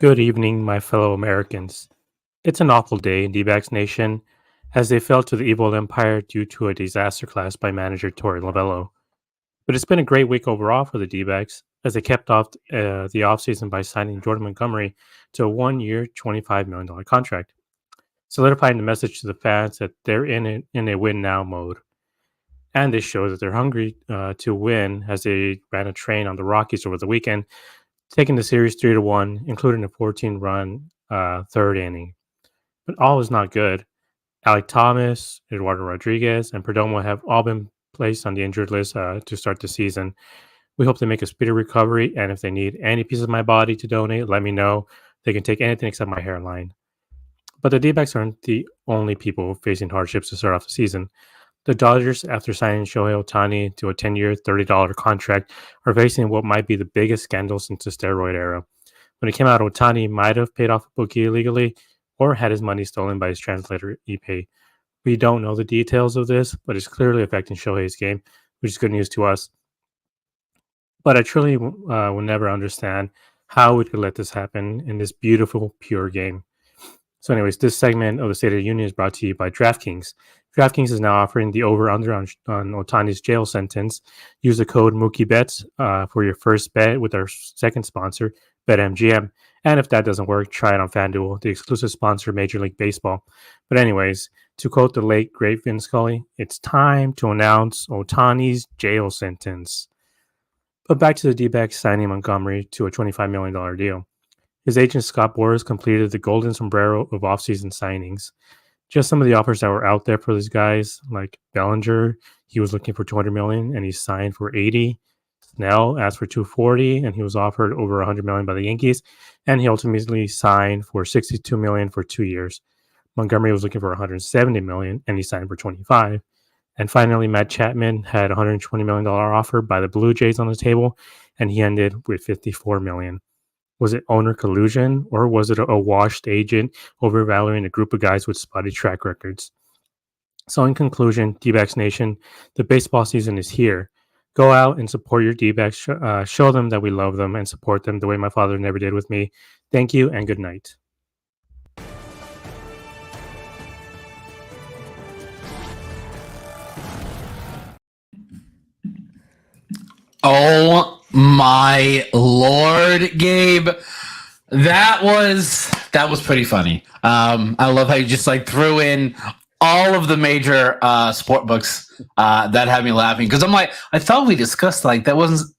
Good evening, my fellow Americans. It's an awful day in D-backs Nation as they fell to the evil empire due to a disaster class by manager Torey Lovello. But it's been a great week overall for the D-backs as they kept off the offseason by signing Jordan Montgomery to a one-year, $25 million contract, solidifying the message to the fans that they're in a win-now mode. And they show that they're hungry to win as they ran a train on the Rockies over the weekend, taking the series 3-1, including a 14-run third inning. But all is not good. Alec Thomas, Eduardo Rodriguez, and Perdomo have all been placed on the injured list to start the season. We hope they make a speedy recovery, and if they need any piece of my body to donate, let me know. They can take anything except my hairline. But the D-backs aren't the only people facing hardships to start off the season. The Dodgers, after signing Shohei Ohtani to a 10-year, $30 contract, are facing what might be the biggest scandal since the steroid era. When it came out, Ohtani might have paid off a bookie illegally or had his money stolen by his translator, Ippei. We don't know the details of this, but it's clearly affecting Shohei's game, which is good news to us. But I truly will never understand how we could let this happen in this beautiful, pure game. So anyways, this segment of the State of the Union is brought to you by DraftKings. DraftKings is now offering the over-under on Ohtani's jail sentence. Use the code MookieBets for your first bet with our second sponsor, BetMGM. And if that doesn't work, try it on FanDuel, the exclusive sponsor of Major League Baseball. But anyways, to quote the late, great Vin Scully, it's time to announce Ohtani's jail sentence. But back to the D-backs signing Montgomery to a $25 million deal. His agent Scott Boras completed the golden sombrero of offseason signings. Just some of the offers that were out there for these guys, like Bellinger, he was looking for $200 million and he signed for $80. Snell asked for $240 and he was offered over $100 million by the Yankees, and he ultimately signed for $62 million for 2 years. Montgomery was looking for $170 million and he signed for $25. And finally, Matt Chapman had a $120 million offer by the Blue Jays on the table, and he ended with $54 million. Was it owner collusion, or was it a washed agent overvaluing a group of guys with spotty track records? So in conclusion, D-backs Nation, the baseball season is here. Go out and support your D-backs. Show them that we love them and support them the way my father never did with me. Thank you and good night. Oh my Lord, Gabe. That was pretty funny. I love how you just like threw in all of the major sport books that had me laughing, because I'm like, I thought we discussed like that wasn't,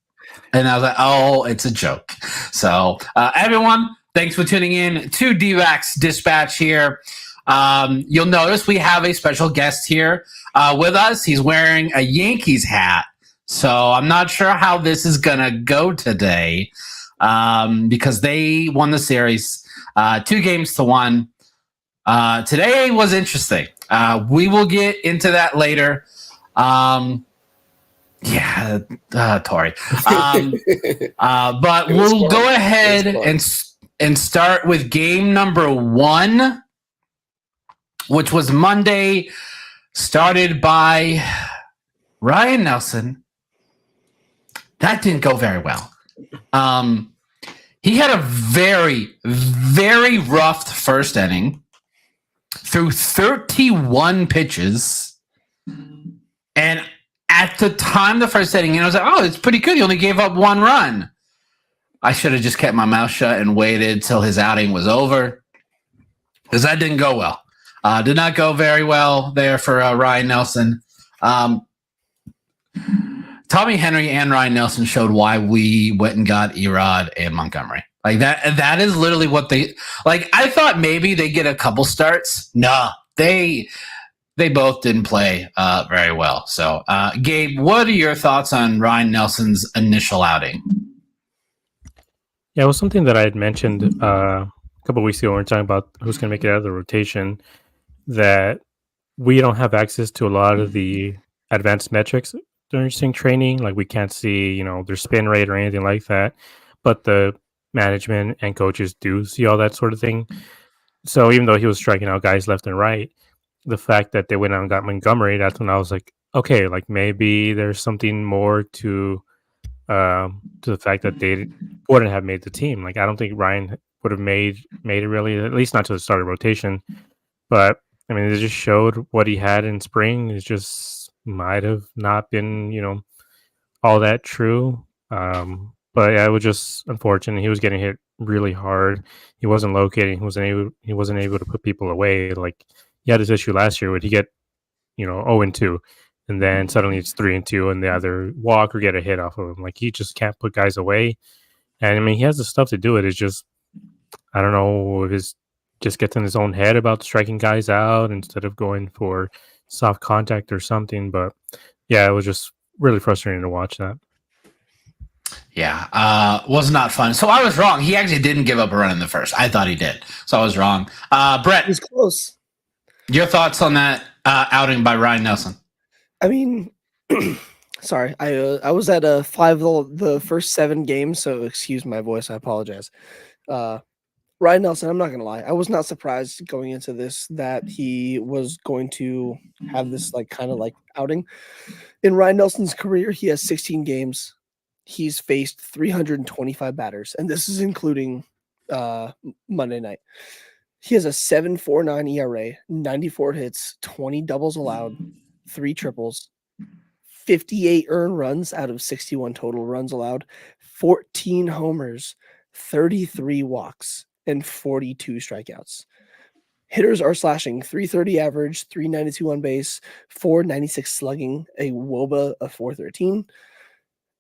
and I was like, oh, it's a joke. So everyone, thanks for tuning in to D-backs Dispatch here. You'll notice we have a special guest here with us. He's wearing a Yankees hat. So I'm not sure how this is going to go today because they won the series 2-1. Today was interesting. We will get into that later. Tori. But we'll go ahead and start with game number 1, which was Monday, started by Ryan Nelson. That didn't go very well. He had a very, very rough first inning, threw 31 pitches. And at the time the first inning, I was like, oh, it's pretty good. He only gave up 1 run. I should have just kept my mouth shut and waited till his outing was over, because that didn't go well. Did not go very well there for Ryan Nelson. Tommy Henry and Ryan Nelson showed why we went and got Erod and Montgomery. Like that is literally what they like. I thought maybe they get a couple starts. No, they they both didn't play very well. So, Gabe, what are your thoughts on Ryan Nelson's initial outing? Yeah, it was something that I had mentioned a couple of weeks ago when we were talking about who's going to make it out of the rotation. That we don't have access to a lot of the advanced metrics during spring training. Like we can't see, their spin rate or anything like that. But the management and coaches do see all that sort of thing. So even though he was striking out guys left and right, the fact that they went out and got Montgomery, that's when I was like, okay, like maybe there's something more to the fact that they wouldn't have made the team. Like I don't think Ryan would have made it really, at least not to the start of rotation. But I mean, it just showed what he had in spring. It just might have not been, all that true. But yeah, it was just unfortunate. He was getting hit really hard. He wasn't locating. He wasn't able to put people away. Like he had this issue last year where he get 0-2, and then suddenly it's 3-2, and they either walk or get a hit off of him. Like he just can't put guys away. And I mean, he has the stuff to do it. It's just I don't know if it's just gets in his own head about striking guys out instead of going for soft contact or something. But yeah, it was just really frustrating to watch that. Yeah, was not fun. So I was wrong. He actually didn't give up a run in the first. I thought he did. So I was wrong. It Brett, was close. your thoughts on that outing by Ryan Nelson? I mean, sorry, I was at 5 of the first 7 games, so excuse my voice. I apologize. Ryan Nelson, I'm not gonna lie, I was not surprised going into this that he was going to have this kind of outing. In Ryan Nelson's career, he has 16 games. He's faced 325 batters, and this is including Monday night. He has a 7.49 ERA, 94 hits, 20 doubles allowed, 3 triples, 58 earned runs out of 61 total runs allowed, 14 homers, 33 walks, and 42 strikeouts. Hitters are slashing 330 average, 392 on base, 496 slugging, a WOBA of 413,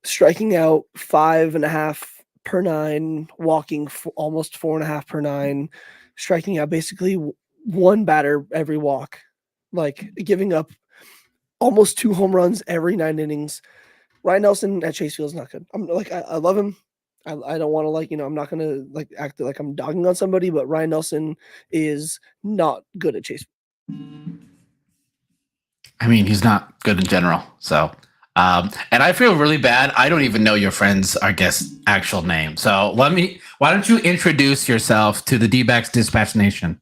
striking out 5.5 per 9, walking almost 4.5 per 9, striking out basically one batter every walk, giving up almost 2 home runs every 9 innings. Ryan Nelson at Chase Field is not good. I love him. I don't want to I'm not gonna act like I'm dogging on somebody, but Ryan Nelson is not good at Chase. I mean, he's not good in general. So, and I feel really bad. I don't even know your friend's, I guess, actual name. So why don't you introduce yourself to the D-backs Dispatch Nation?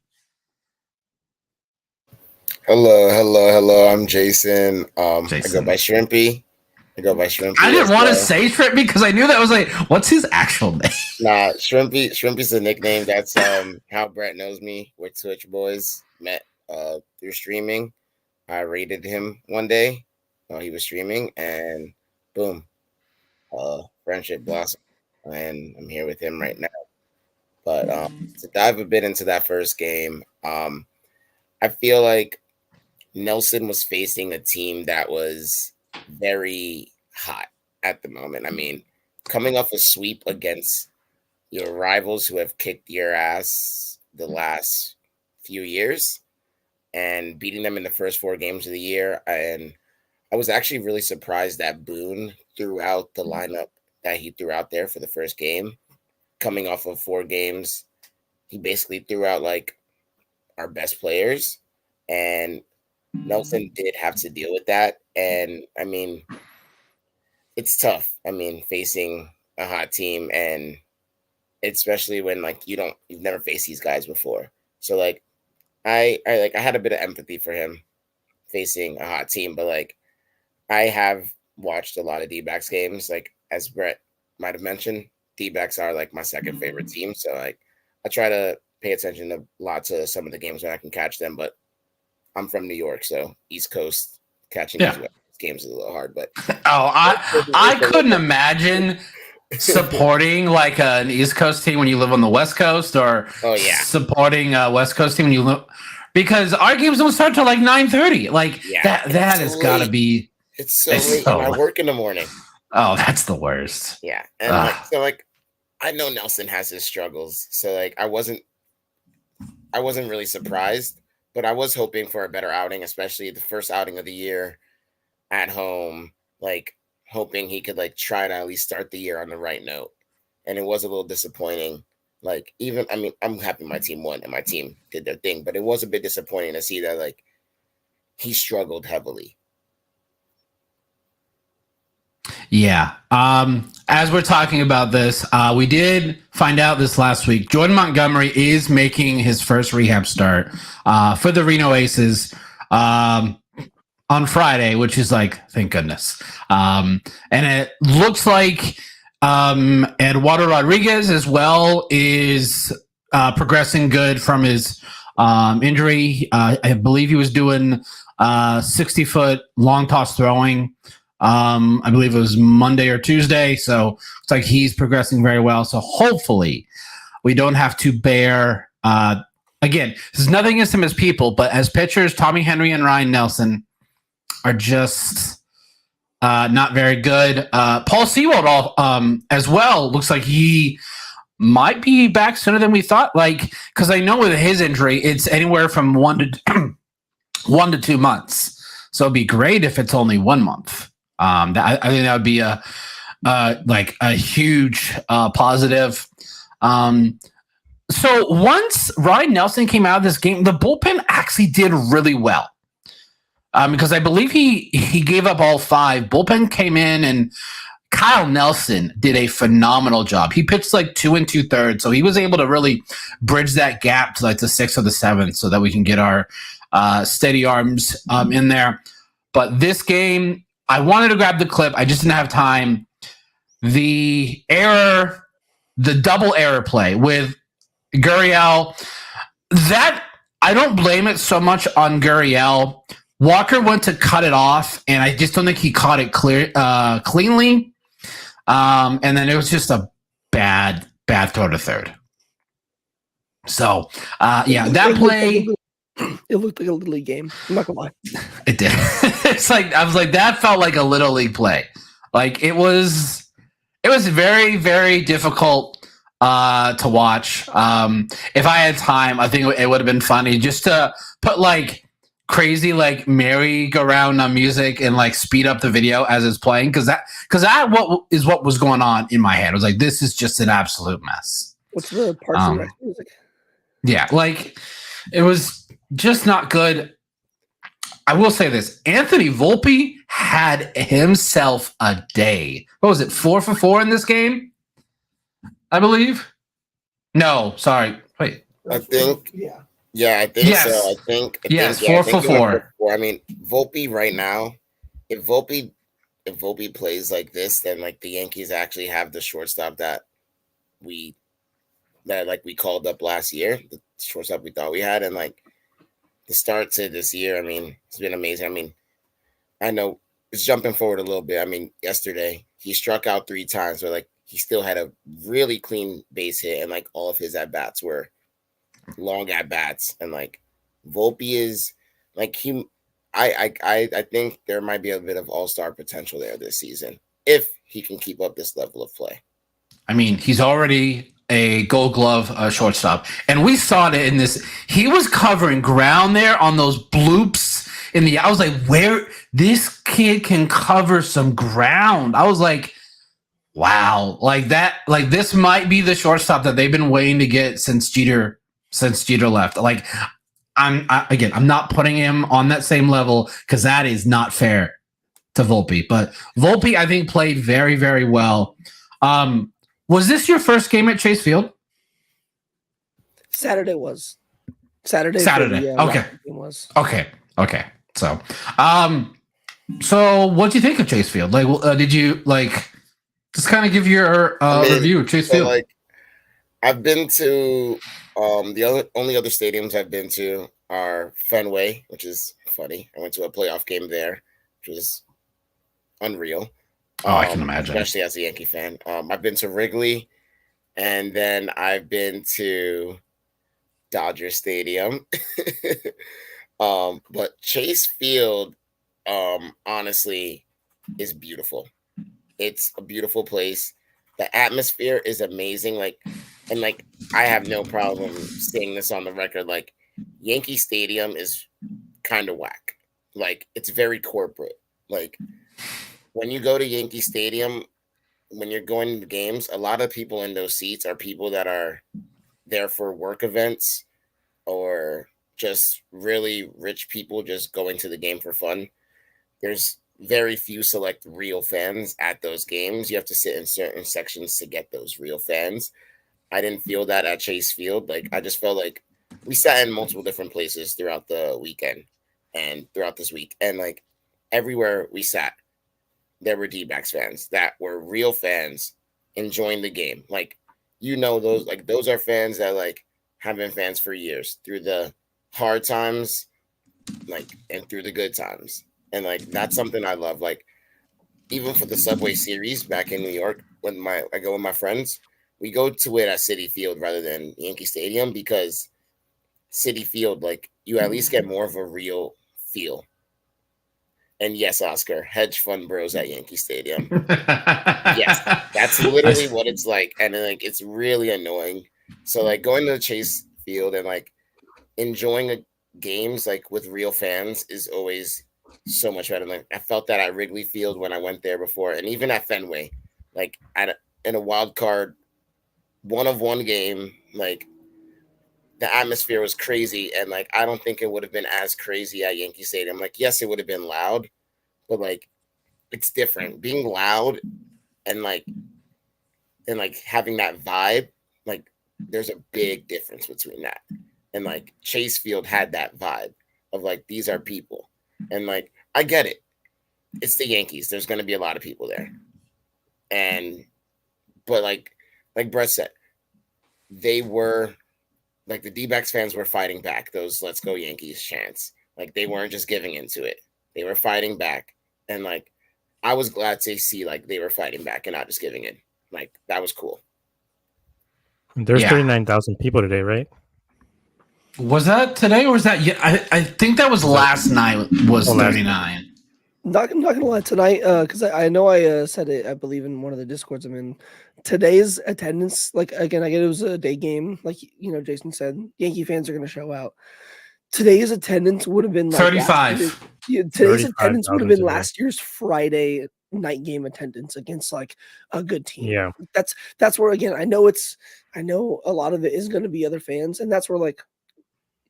Hello. I'm Jason. Jason. I go by Shrimpy. I didn't want to say Shrimpy because I knew that was what's his actual name? Nah, Shrimpy. Shrimpy's a nickname. That's how Brett knows me. We're Twitch boys. Met through streaming. I raided him one day while he was streaming, and boom, friendship blossomed. And I'm here with him right now. But to dive a bit into that first game, I feel like Nelson was facing a team that was very hot at the moment. I mean, coming off a sweep against your rivals who have kicked your ass the last few years and beating them in the first 4 games of the year. And I was actually really surprised that Boone threw out the lineup that he threw out there for the first game. Coming off of 4 games, he basically threw out our best players, and Nelson did have to deal with that. And I mean, it's tough. I mean, facing a hot team, and especially when you've never faced these guys before. So I had a bit of empathy for him facing a hot team, but I have watched a lot of D-backs games. As Brett might have mentioned, D-backs are my second favorite team. So I try to pay attention a lot to some of the games when I can catch them, but I'm from New York, so East Coast catching these games is a little hard. But I couldn't imagine supporting an East Coast team when you live on the West Coast, or supporting a West Coast team when you live, because our games don't start till 9:30. That has got to be. It's so late, and I work in the morning. Oh, that's the worst. Yeah, and I know Nelson has his struggles, so I wasn't really surprised. but I was hoping for a better outing, especially the first outing of the year at home. Like hoping he could like try to at least start the year on the right note, and it was a little disappointing. Like even I mean, I'm happy my team won and my team did their thing, but it was a bit disappointing to see that like he struggled heavily. Yeah. As we're talking about this, we did find out this last week. Jordan Montgomery is making his first rehab start for the Reno Aces on Friday, which is like, thank goodness. And it looks like Eduardo Rodriguez as well is progressing good from his injury. I believe he was doing 60-foot long toss throwing. I believe it was Monday or Tuesday. So it's like he's progressing very well. So hopefully we don't have to bear, again, there's nothing against him as people, but as pitchers, Tommy Henry and Ryan Nelson are just not very good. Paul Sewald as well looks like he might be back sooner than we thought. Like, because I know with his injury, it's anywhere from 1 to 2 months. So it'd be great if it's only 1 month. I think that would be a huge positive. So once Ryan Nelson came out of this game, the bullpen actually did really well. Because I believe he gave up all 5. Bullpen came in and Kyle Nelson did a phenomenal job. He pitched like 2 2/3, so he was able to really bridge that gap to like the 6th or the 7th, so that we can get our steady arms in there. But this game, I wanted to grab the clip. I just didn't have time. The error, the double error play with Gurriel, that I don't blame it so much on Gurriel. Walker went to cut it off, and I just don't think he caught it cleanly. And then it was just a bad throw to third. So, that play. It looked like a Little League game. I'm not gonna lie. It did. It's like I was like, that felt like a Little League play. Like it was very, very difficult to watch. If I had time, I think it would have been funny just to put like crazy like merry-go-round music and like speed up the video as it's playing, because what was going on in my head. I was like, this is just an absolute mess. What's the Parks and Rec music? Yeah, like it was just not good. I will say this: Anthony Volpe had himself a day. What was it? 4 for 4 in this game, I believe. No, sorry. Wait. I think. Yeah, I think yes. so. I think yes, yeah, 4 for 4. I mean, Volpe right now. If Volpe plays like this, then like the Yankees actually have the shortstop that we called up last year. The shortstop we thought we had, and like the start to this year, I mean, it's been amazing. I mean, I know it's jumping forward a little bit. I mean, yesterday he struck out 3 times, but like he still had a really clean base hit, and like all of his at bats were long at bats. And like Volpe is like I think there might be a bit of all-star potential there this season if he can keep up this level of play. I mean, he's already a Gold Glove shortstop, and we saw it in this. He was covering ground there on those bloops in the. I was like, where this kid can cover some ground. I was like, wow, like that. Like this might be the shortstop that they've been waiting to get since Jeter left. Like, I'm not putting him on that same level because that is not fair to Volpe. But Volpe, I think, played very, very well. Was this your first game at Chase Field? Saturday was. Saturday. Okay. Was. Okay. So what do you think of Chase Field? Like, did you like just kind of give your review of Chase Field? Like, I've been to the only other stadiums I've been to are Fenway, which is funny. I went to a playoff game there, which was unreal. I can imagine, especially as a Yankee fan. I've been to Wrigley, and then I've been to Dodger Stadium. But Chase Field, honestly, is beautiful. It's a beautiful place. The atmosphere is amazing. Like, and like, I have no problem saying this on the record. Like, Yankee Stadium is kind of whack. Like, it's very corporate. Like, when you go to Yankee Stadium, when you're going to games, a lot of people in those seats are people that are there for work events or just really rich people just going to the game for fun. There's very few select real fans at those games. You have to sit in certain sections to get those real fans. I didn't feel that at Chase Field. Like, I just felt like we sat in multiple different places throughout the weekend and throughout this week. And like everywhere we sat, there were D-backs fans that were real fans enjoying the game. Like, those are fans that like have been fans for years through the hard times, like, and through the good times. And like, that's something I love. Like, even for the Subway Series back in New York, I go with my friends, we go to it at Citi Field rather than Yankee Stadium because Citi Field, like, you at least get more of a real feel. And yes, Oscar, hedge fund bros at Yankee Stadium. Yes, that's literally what it's like. And then, like, it's really annoying. So like going to the Chase Field and like enjoying games like with real fans is always so much better. Like, I felt that at Wrigley Field when I went there before, and even at Fenway, like in a wild card 1-of-1 game, like the atmosphere was crazy, and like I don't think it would have been as crazy at Yankee Stadium. Like, yes, it would have been loud, but like it's different. Being loud and like having that vibe, like there's a big difference between that. And like Chase Field had that vibe of like, these are people. And like, I get it. It's the Yankees. There's going to be a lot of people there. But like Brett said, they were like, the D-backs fans were fighting back those "Let's Go Yankees" chants. Like, they weren't just giving into it. They were fighting back. And like, I was glad to see like they were fighting back and not just giving in. Like, that was cool. There's 39,000 people today, right? Was that today or was that? Yeah, I think that was last night. Was 39. Not gonna lie, tonight, because I know I said it, I believe, in one of the Discords I'm in. Today's attendance, like, again, I get it was a day game, like, you know, Jason said, Yankee fans are gonna show out. Today's attendance would have been like 35. Today's attendance would have been last year's Friday night game attendance against like a good team. Yeah, that's where, again, I know a lot of it is going to be other fans, and that's where, like,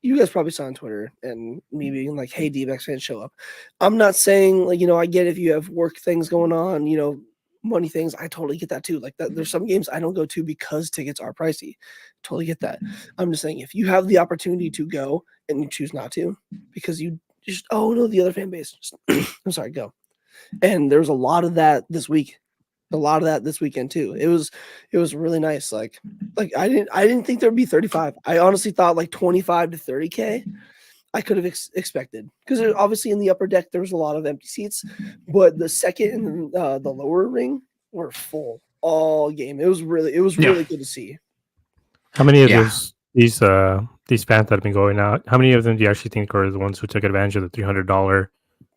you guys probably saw on Twitter and me being like, hey, D-backs fans, show up. I'm not saying, like, you know, I get if you have work things going on, you know, money things. I totally get that too. Like, that, there's some games I don't go to because tickets are pricey. Totally get that. I'm just saying, if you have the opportunity to go and you choose not to because you just, oh no, the other fan base, just, I'm sorry, go. And there's a lot of that this week. A lot of that this weekend too. It was really nice. Like I didn't think there'd be 35. I honestly thought like 25 to 30K. I could have expected, because obviously in the upper deck there was a lot of empty seats, but the second and the lower ring were full all game. It was really good to see. How many of these fans that have been going out? How many of them do you actually think are the ones who took advantage of the $300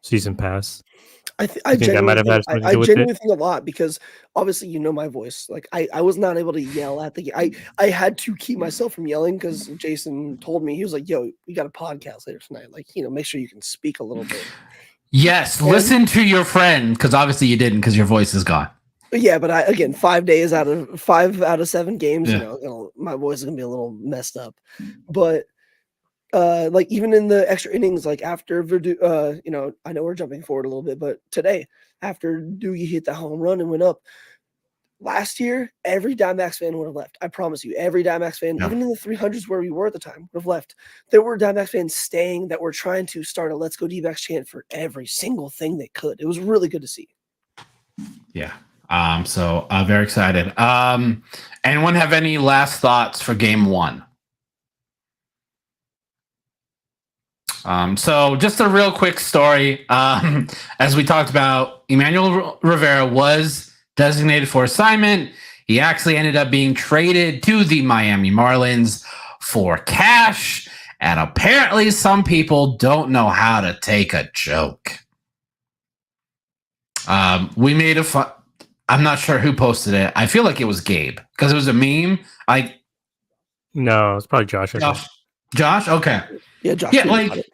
season pass? I genuinely think a lot, because obviously, you know, my voice. Like, I was not able to yell at the game. I had to keep myself from yelling because Jason told me, he was like, yo, we got a podcast later tonight. Like, you know, make sure you can speak a little bit. Yes, listen to your friend, because obviously you didn't, because your voice is gone. Yeah, but again, 5 days out of 7 games, you know, my voice is gonna be a little messed up. But like, even in the extra innings, like after Verdu, you know, I know we're jumping forward a little bit, but today, after Doogie hit the home run and went up, last year, every Diamondbacks fan would have left. I promise you, every Diamondbacks fan, even in the 300s where we were at the time, would have left. There were Diamondbacks fans staying that were trying to start a "Let's Go D-backs" chant for every single thing they could. It was really good to see. Yeah. So very excited. Anyone have any last thoughts for game 1? So just a real quick story. As we talked about, Emmanuel Rivera was designated for assignment. He actually ended up being traded to the Miami Marlins for cash. And apparently some people don't know how to take a joke. We made a fun. I'm not sure who posted it. I feel like it was Gabe, because it was a meme. No, it's probably Josh. Josh? Okay. Yeah, Josh. Yeah, Green got it.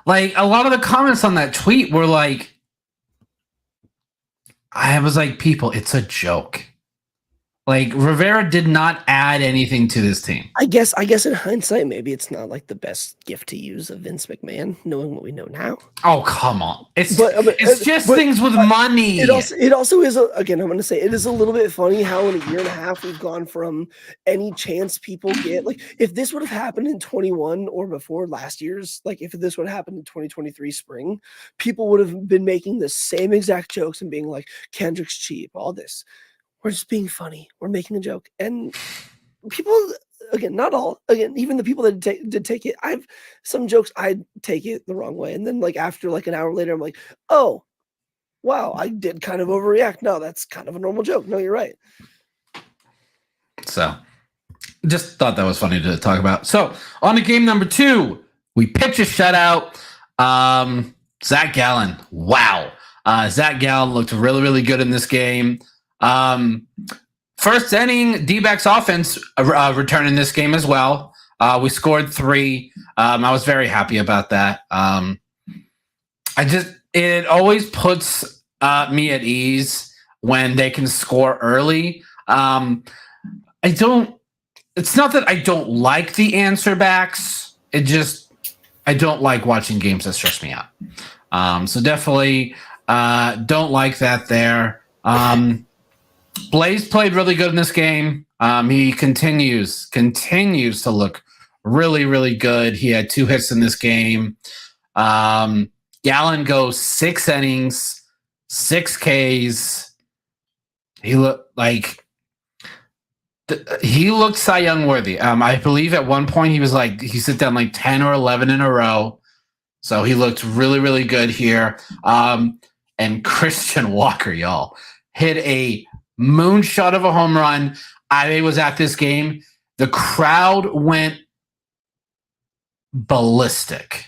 like a lot of the comments on that tweet were like, I was like, people, it's a joke. Like Rivera did not add anything to this team. I guess in hindsight, maybe it's not like the best gift to use of Vince McMahon, knowing what we know now. Oh, come on. It's just but things with money. It also is again, I'm going to say it is a little bit funny how in a year and a half we've gone from any chance people get, like if this would have happened in 21 or before last year's, like if this would have happened in 2023 spring, people would have been making the same exact jokes and being like, Kendrick's cheap, all this. We're just being funny. We're making a joke. And people, again, not all, again, even the people that did take it, some jokes I take it the wrong way. And then like after like an hour later, I'm like, oh, wow, I did kind of overreact. No, that's kind of a normal joke. No, you're right. So just thought that was funny to talk about. So on to game number 2, we pitch a shutout. Zach Gallen. Wow. Zach Gallen looked really, really good in this game. First inning, D-backs offense returned in this game as well. We scored 3. I was very happy about that. It always puts me at ease when they can score early. It's not that I don't like the answer backs. I don't like watching games that stress me out. So definitely don't like that there. Blaze played really good in this game. He continues to look really, really good. He had 2 hits in this game. Gallen goes 6 innings, 6 Ks. He looked Cy Young worthy. I believe at one point he sit down like 10 or 11 in a row. So he looked really, really good here. And Christian Walker, y'all, hit a moonshot of a home run. I was at this game. The crowd went ballistic.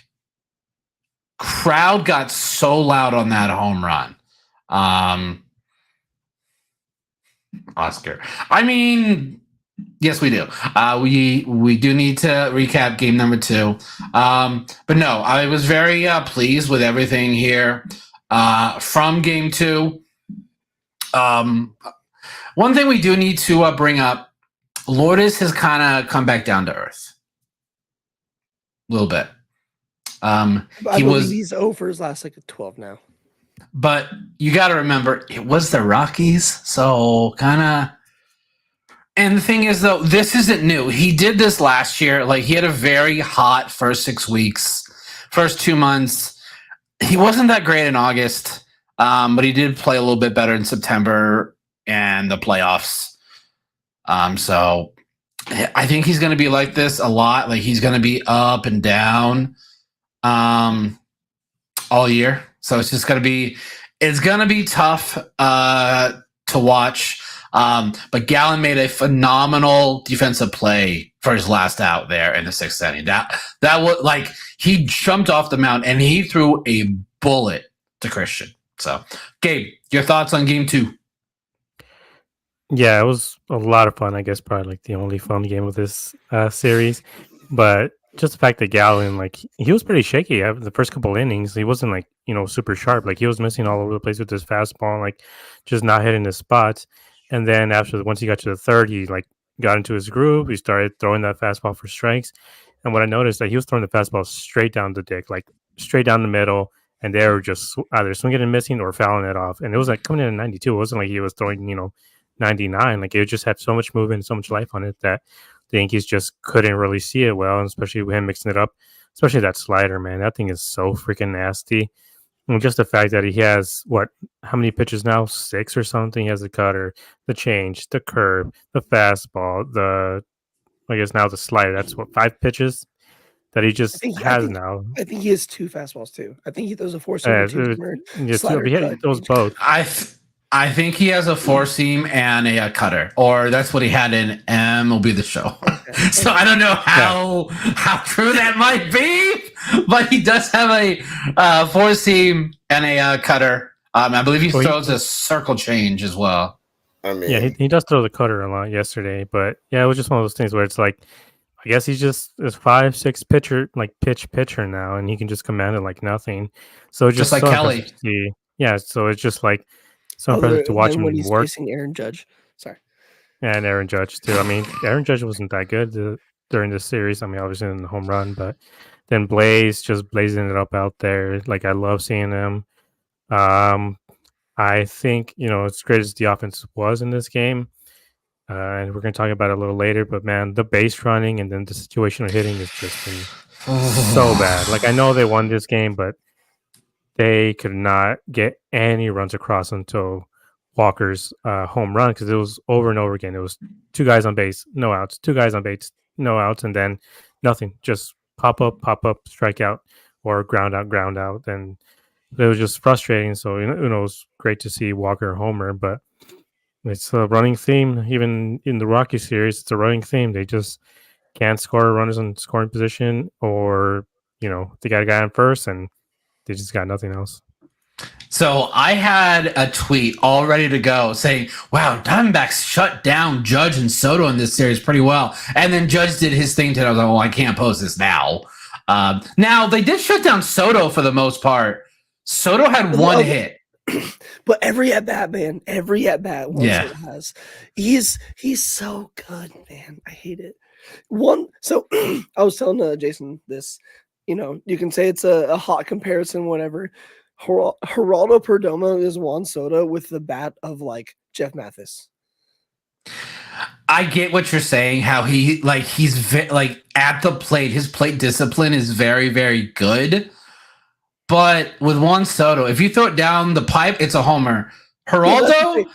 Crowd got so loud on that home run. Oscar. I mean, yes, we do. We do need to recap game number 2. But no, I was very pleased with everything here from game 2. One thing we do need to bring up, Lourdes has kind of come back down to earth a little bit. I believe he's over his last 12 now. But you got to remember, it was the Rockies, so kind of. And the thing is, though, this isn't new. He did this last year. Like he had a very hot first 6 weeks, first 2 months. He wasn't that great in August, but he did play a little bit better in September and the playoffs. So I think he's going to be like this a lot. Like he's going to be up and down all year. So it's just going to be tough to watch. But Gallen made a phenomenal defensive play for his last out there in the 6th inning. That was like he jumped off the mound and he threw a bullet to Christian. So, Gabe, your thoughts on game 2? Yeah, it was a lot of fun. I guess probably like the only fun game of this series. But just the fact that Gallen, like he was pretty shaky the first couple innings. He wasn't like super sharp. Like he was missing all over the place with his fastball, like just not hitting his spots. And then once he got to the 3rd, he like got into his groove. He started throwing that fastball for strikes. And what I noticed that he was throwing the fastball straight down the dick, like straight down the middle. And they were just either swinging and missing or fouling it off. And it was like coming in at 92. It wasn't like he was throwing 99. Like it just had so much movement, so much life on it that the Yankees just couldn't really see it well, and especially with him mixing it up, especially that slider, man. That thing is so freaking nasty. And just the fact that he has how many pitches now? 6 or something. He has the cutter, the change, the curve, the fastball, I guess now the slider. That's 5 pitches that he just has now. I think he has 2 fastballs too. I think he throws a 4-seamer, slider. He throws both. I think he has a 4-seam and a cutter, or that's what he had in MLB The Show. Okay. So I don't know how true that might be, but he does have a 4-seam and a cutter. I believe he throws a circle change as well. I mean, yeah, he does throw the cutter a lot yesterday, but yeah, it was just one of those things where it's like I guess he's just a 5'6" pitcher, like pitcher now, and he can just command it like nothing. So it's Just just like so impressive Kelly. to see. Yeah, so it's just like so impressive Other to watch than when him he's work. facing Aaron Judge. Sorry. And Aaron Judge too. I mean, Aaron Judge wasn't that good during this series. I mean, obviously in the home run, but then Blaze just blazing it up out there. Like I love seeing him. Um, I think as great as the offense was in this game, and we're going to talk about it a little later. But man, the base running and then the situational hitting has just been so bad. Like I know they won this game, but they could not get any runs across until Walker's home run because it was over and over again. It was two guys on base, no outs, two guys on base, no outs, and then nothing. Just pop up, strikeout, or ground out. And it was just frustrating. So, it was great to see Walker homer, but it's a running theme. Even in the Rocky series, it's a running theme. They just can't score runners in scoring position, or, they got a guy on first and they just got nothing else. So I had a tweet all ready to go saying, wow, Diamondbacks shut down Judge and Soto in this series pretty well. And then Judge did his thing today. I was like, well, I can't post this now. Now, they did shut down Soto for the most part. Soto had one hit. But every at bat, man, every at bat Yeah. Soto has. He's so good, man. I hate it. So I was telling Jason this. You can say it's a hot comparison, whatever. Geraldo Perdomo is Juan Soto with the bat of like Jeff Mathis. I get what you're saying. How he's at the plate. His plate discipline is very, very good. But with Juan Soto, if you throw it down the pipe, it's a homer. Geraldo,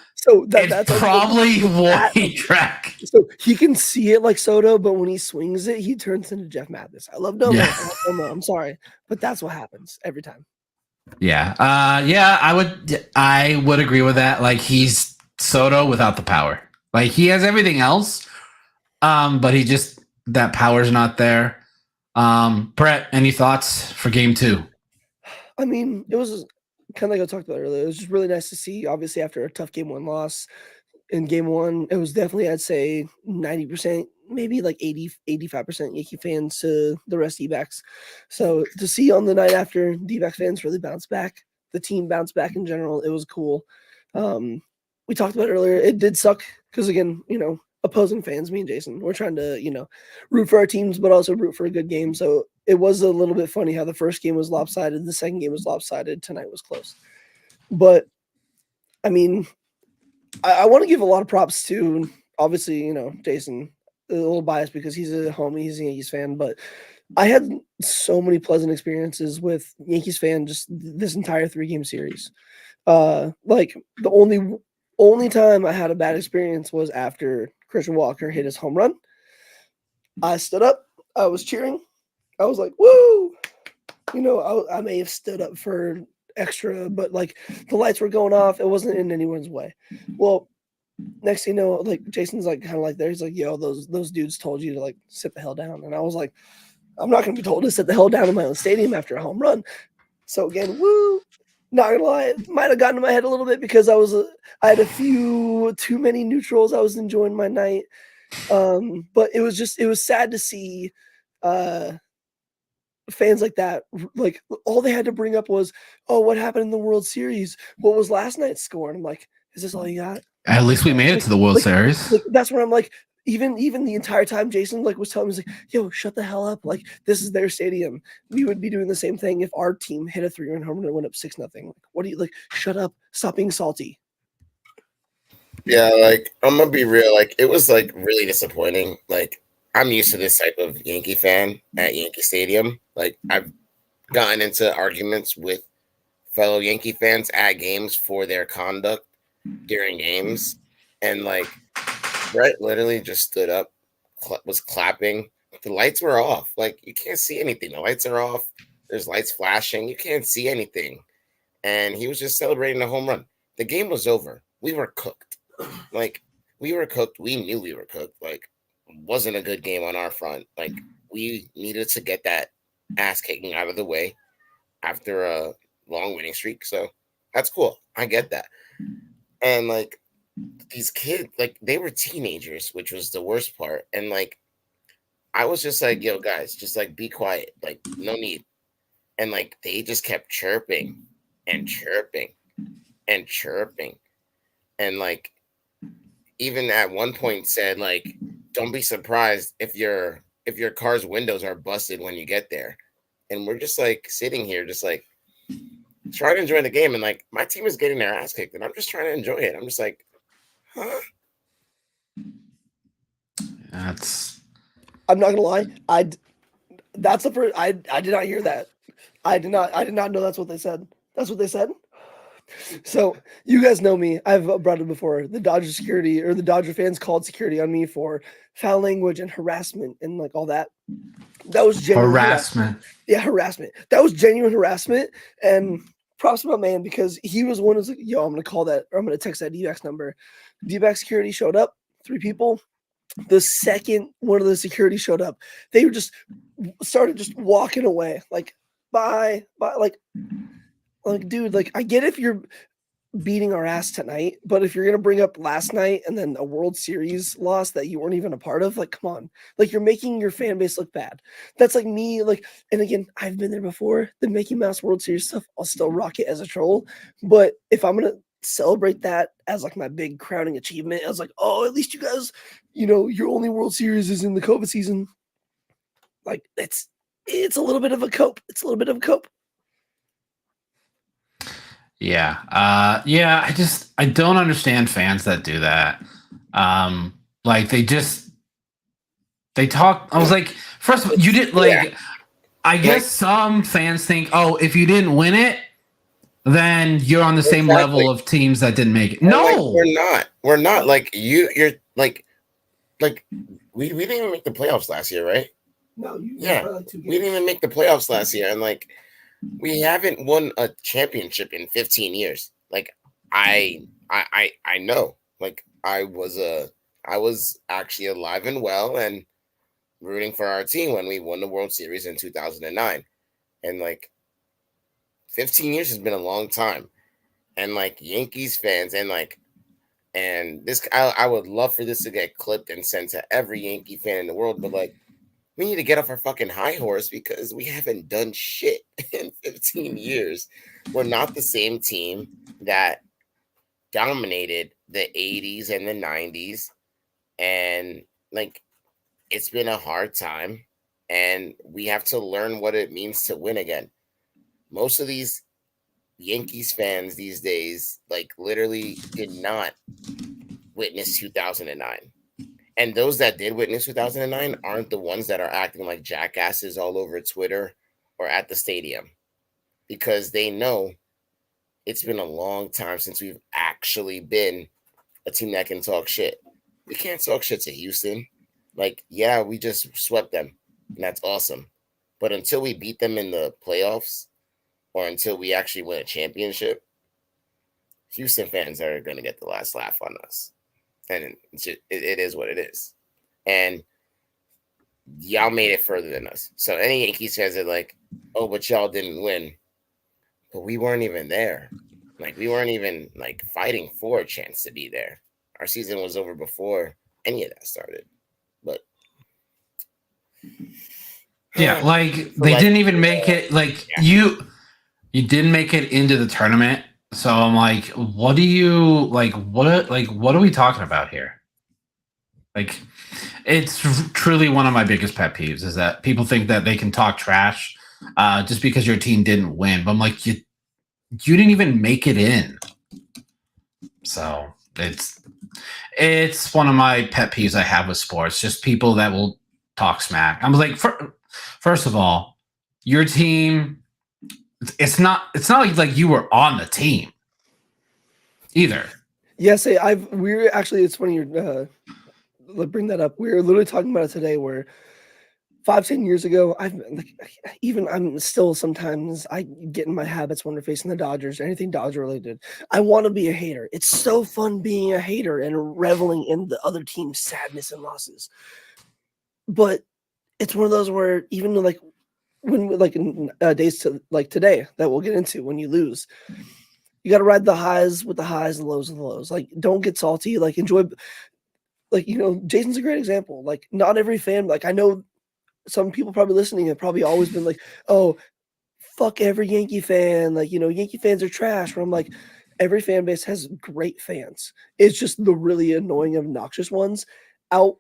that's probably warning track. So he can see it like Soto, but when he swings it, he turns into Jeff Mathis. I love Domo. Yeah. I'm sorry, but that's what happens every time. Yeah. I would agree with that. Like he's Soto without the power. Like he has everything else. But that power's not there. Brett, any thoughts for game 2? I mean, it was kind of like I talked about earlier. It was just really nice to see, obviously, after a tough game 1 loss. In game 1, it was definitely, I'd say 90%, maybe like 85% Yankee fans to the rest D-backs. So to see on the night after D-back fans really bounce back, the team bounce back in general, it was cool. We talked about it earlier. It did suck because, again, opposing fans, me and Jason, we're trying to, root for our teams, but also root for a good game. So it was a little bit funny how the first game was lopsided. The second game was lopsided. Tonight was close. But, I mean, I want to give a lot of props to, obviously, Jason, a little biased because he's a homie, he's a Yankees fan, but I had so many pleasant experiences with Yankees fan just this entire 3-game series. Like the only time I had a bad experience was after Christian Walker hit his home run. I stood up, I was cheering, I was like, woo! I may have stood up for extra, but like the lights were going off, it wasn't in anyone's way. Well, next thing you know, like Jason's like kind of like there, he's like, yo, those dudes told you to like sit the hell down. And I was like, I'm not gonna be told to sit the hell down in my own stadium after a home run. So again, woo, not gonna lie, it might have gotten in my head a little bit because I had a few too many neutrals. I was enjoying my night. But it was sad to see fans like that. Like all they had to bring up was, oh, what happened in the World Series? What was last night's score? And I'm like, is this all you got? At least we made it to the World Series. Like, that's when I'm like, even the entire time Jason like was telling me, he's like, yo, shut the hell up. Like, this is their stadium. We would be doing the same thing if our team hit a 3-run home run and went up 6-0. Like, what do you like? Shut up. Stop being salty. Yeah, like I'm gonna be real. Like it was like really disappointing. Like I'm used to this type of Yankee fan at Yankee Stadium. Like I've gotten into arguments with fellow Yankee fans at games for their conduct during games, and like Brett literally just stood up, was clapping. The lights were off. Like you can't see anything. The lights are off. There's lights flashing. You can't see anything. And he was just celebrating the home run. The game was over. We were cooked. Like we were cooked. We knew we were cooked. Like it wasn't a good game on our front. Like we needed to get that ass kicking out of the way after a long winning streak. So that's cool. I get that. And like these kids, like they were teenagers, which was the worst part. And like I was just like, yo, guys, just like be quiet, like no need. And like they just kept chirping and chirping and chirping. And like even at one point said, like, don't be surprised if your car's windows are busted when you get there. And we're just like sitting here, just like trying to enjoy the game. And like my team is getting their ass kicked, and I'm just trying to enjoy it. I'm just like, huh? I'm not gonna lie. That's the first. I did not hear that. I did not know that's what they said. That's what they said. So you guys know me. I've brought it before. The Dodger security or the Dodger fans called security on me for foul language and harassment and like all that. That was genuine Harassment. Yeah, harassment. That was genuine harassment. And props to my man because he was one who's like, yo, I'm gonna call that or I'm gonna text that D-backs number. D-backs security showed up, 3 people. The second one of the security showed up, they just started just walking away. Like, bye. Like, dude, like I get if you're beating our ass tonight, but if you're gonna bring up last night and then a World Series loss that you weren't even a part of, like, come on, like you're making your fan base look bad. That's like me, like, and again, I've been there before. The Mickey Mouse World Series stuff, I'll still rock it as a troll. But if I'm gonna celebrate that as like my big crowning achievement, I was like, oh, at least you guys, your only World Series is in the COVID season. Like it's a little bit of a cope. It's a little bit of a cope. Yeah. I don't understand fans that do that. Like they talk. I was like, first of all, you did like, I guess some fans think, oh, if you didn't win it, then you're on the same level of teams that didn't make it. No, like, we're not like you're like we didn't even make the playoffs last year, right? No, we didn't even make the playoffs last year, and like we haven't won a championship in 15 years. Like I know, like I was actually alive and well and rooting for our team when we won the World Series in 2009, and like 15 years has been a long time. And like Yankees fans and this, I would love for this to get clipped and sent to every Yankee fan in the world, but like we need to get off our fucking high horse because we haven't done shit in 15 years. We're not the same team that dominated the 80s and the 90s. And like it's been a hard time, and we have to learn what it means to win again. Most of these Yankees fans these days, like literally did not witness 2009. And those that did witness 2009 aren't the ones that are acting like jackasses all over Twitter or at the stadium, because they know it's been a long time since we've actually been a team that can talk shit. We can't talk shit to Houston. Like, yeah, we just swept them, and that's awesome. But until we beat them in the playoffs, or until we actually win a championship, Houston fans are going to get the last laugh on us. And it is what it is. And y'all made it further than us. So any Yankees fans are like, oh, but y'all didn't win. But we weren't even there. Like, we weren't even like fighting for a chance to be there. Our season was over before any of that started. But yeah, like they didn't even make it. Like you didn't make it into the tournament. So I'm like, what do you like? What are we talking about here? Like, it's truly one of my biggest pet peeves is that people think that they can talk trash just because your team didn't win. But I'm like, you didn't even make it in. So it's one of my pet peeves I have with sports. Just people that will talk smack. I'm like, first of all, your team. It's not like you were on the team either. Yes, we're actually, it's funny you bring that up. We were literally talking about it today where 5-10 years ago, I'm still sometimes I get in my habits when we're facing the Dodgers, anything Dodger related. I want to be a hater. It's so fun being a hater and reveling in the other team's sadness and losses. But it's one of those where even like when like in days to like today that we'll get into, when you lose, you got to ride the highs with the highs and lows with the lows. Like, don't get salty. Like, enjoy. Like, Jason's a great example. Like, not every fan. Like, I know some people probably listening have probably always been like, oh, fuck every Yankee fan. Like, Yankee fans are trash. Where I'm like, every fan base has great fans. It's just the really annoying, obnoxious ones out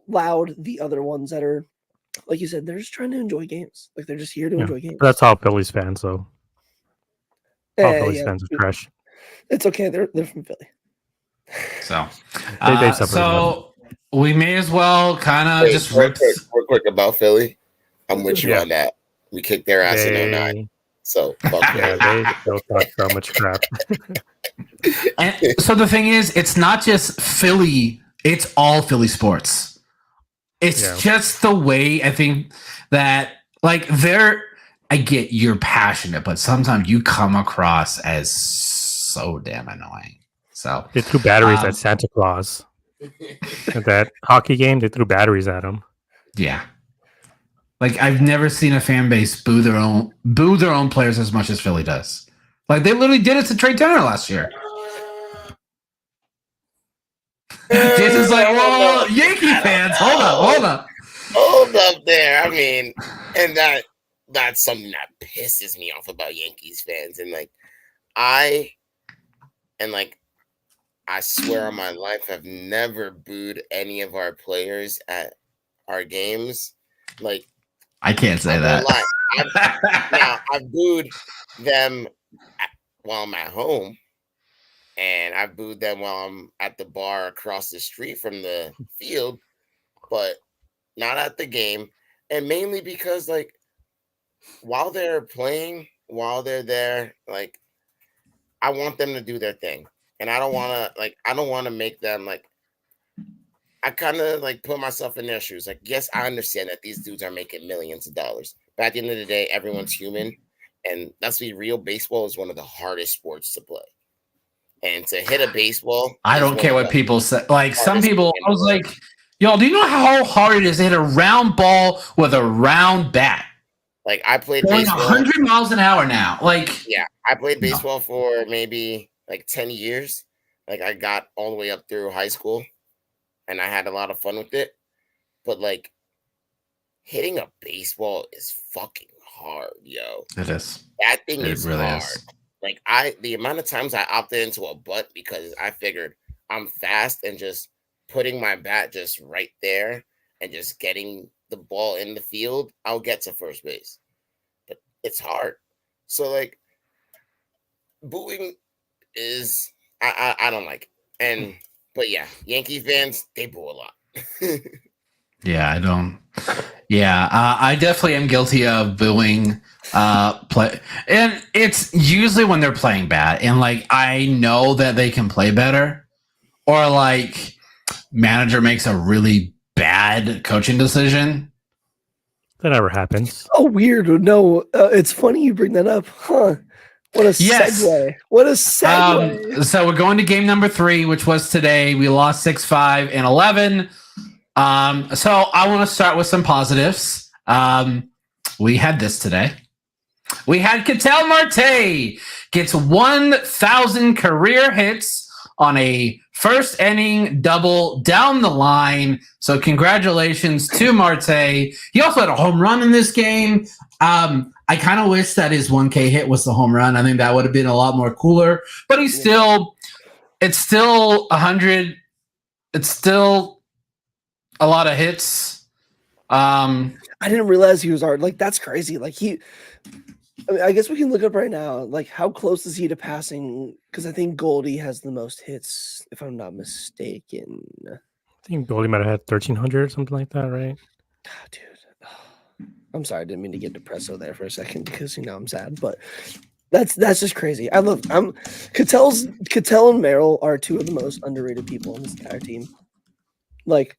loud the other ones that are, like you said, they're just trying to enjoy games. Like, they're just here to Yeah, enjoy games. but that's all Phillies fans, though. All Phillies Yeah, fans are trash. it's okay. They're from Philly. So, They suffer enough. so we may as well kind of Wait, just real rip. quick about Philly. I'm with you Yeah. on that. We kicked their ass in 09. They, So fuck yeah, Philly. they still talk so much crap. And so the thing is, it's not just Philly; it's all Philly sports. It's Yeah. just the way I think that, like, I get you're passionate, but sometimes you come across as so damn annoying. So They threw batteries at Santa Claus. At that hockey game, they threw batteries at him. yeah, like I've never seen a fan base boo their own players as much as Philly does. Like they literally did it to Trey Turner last year. Jason's like, well, Yankee fans, hold up. Hold up there. I mean, and that's something that pisses me off about Yankees fans. And I swear on my life, I've never booed any of our players at our games. Like, I can't say that. I've booed them while I'm at home, and I've booed them while I'm at the bar across the street from the field, but not at the game. And mainly because, like, while they're playing, while they're there, like, I want them to do their thing. And I don't want to make them, like, I kind of, like, put myself in their shoes. Like, yes, I understand that these dudes are making millions of dollars. But at the end of the day, everyone's human. And let's be real, baseball is one of the hardest sports to play. And to hit a baseball, I don't care what people say. Like some people, I was like, yo, do you know how hard it is to hit a round ball with a round bat? Like, I played going baseball 100 miles an hour now. Like, yeah, I played baseball for maybe like 10 years. Like, I got all the way up through high school, and I had a lot of fun with it. But, like, hitting a baseball is fucking hard, yo. It is. That thing It is really hard. is. Like, the amount of times I opted into a butt because I figured I'm fast and just putting my bat just right there and just getting the ball in the field, I'll get to first base. But it's hard. So, like, booing is I don't like it. But yeah, Yankee fans, they boo a lot. Yeah, I don't. Yeah, I definitely am guilty of booing play, and it's usually when they're playing bad, and like I know that they can play better, or like manager makes a really bad coaching decision. That never happens. Oh, weird. No, it's funny you bring that up, huh? What a segue. What a segue. So we're going to game number 3, which was today. We lost 6-5 and 11. So I want to start with some positives. We had this today. We had Ketel Marte gets 1,000 career hits on a first inning double down the line. So congratulations to Marte. He also had a home run in this game. I kind of wish that his 1K hit was the home run. I think that would have been a lot more cooler. But it's still 100. It's still a lot of hits. I didn't realize he was already like that's crazy. Like I guess we can look up right now. Like how close is he to passing? Because I think Goldie has the most hits, if I'm not mistaken. I think Goldie might have had 1,300 or something like that, right? Oh, dude. I'm sorry, I didn't mean to get depresso there for a second because I'm sad, but that's just crazy. Ketel and Merrill are two of the most underrated people on this entire team. Like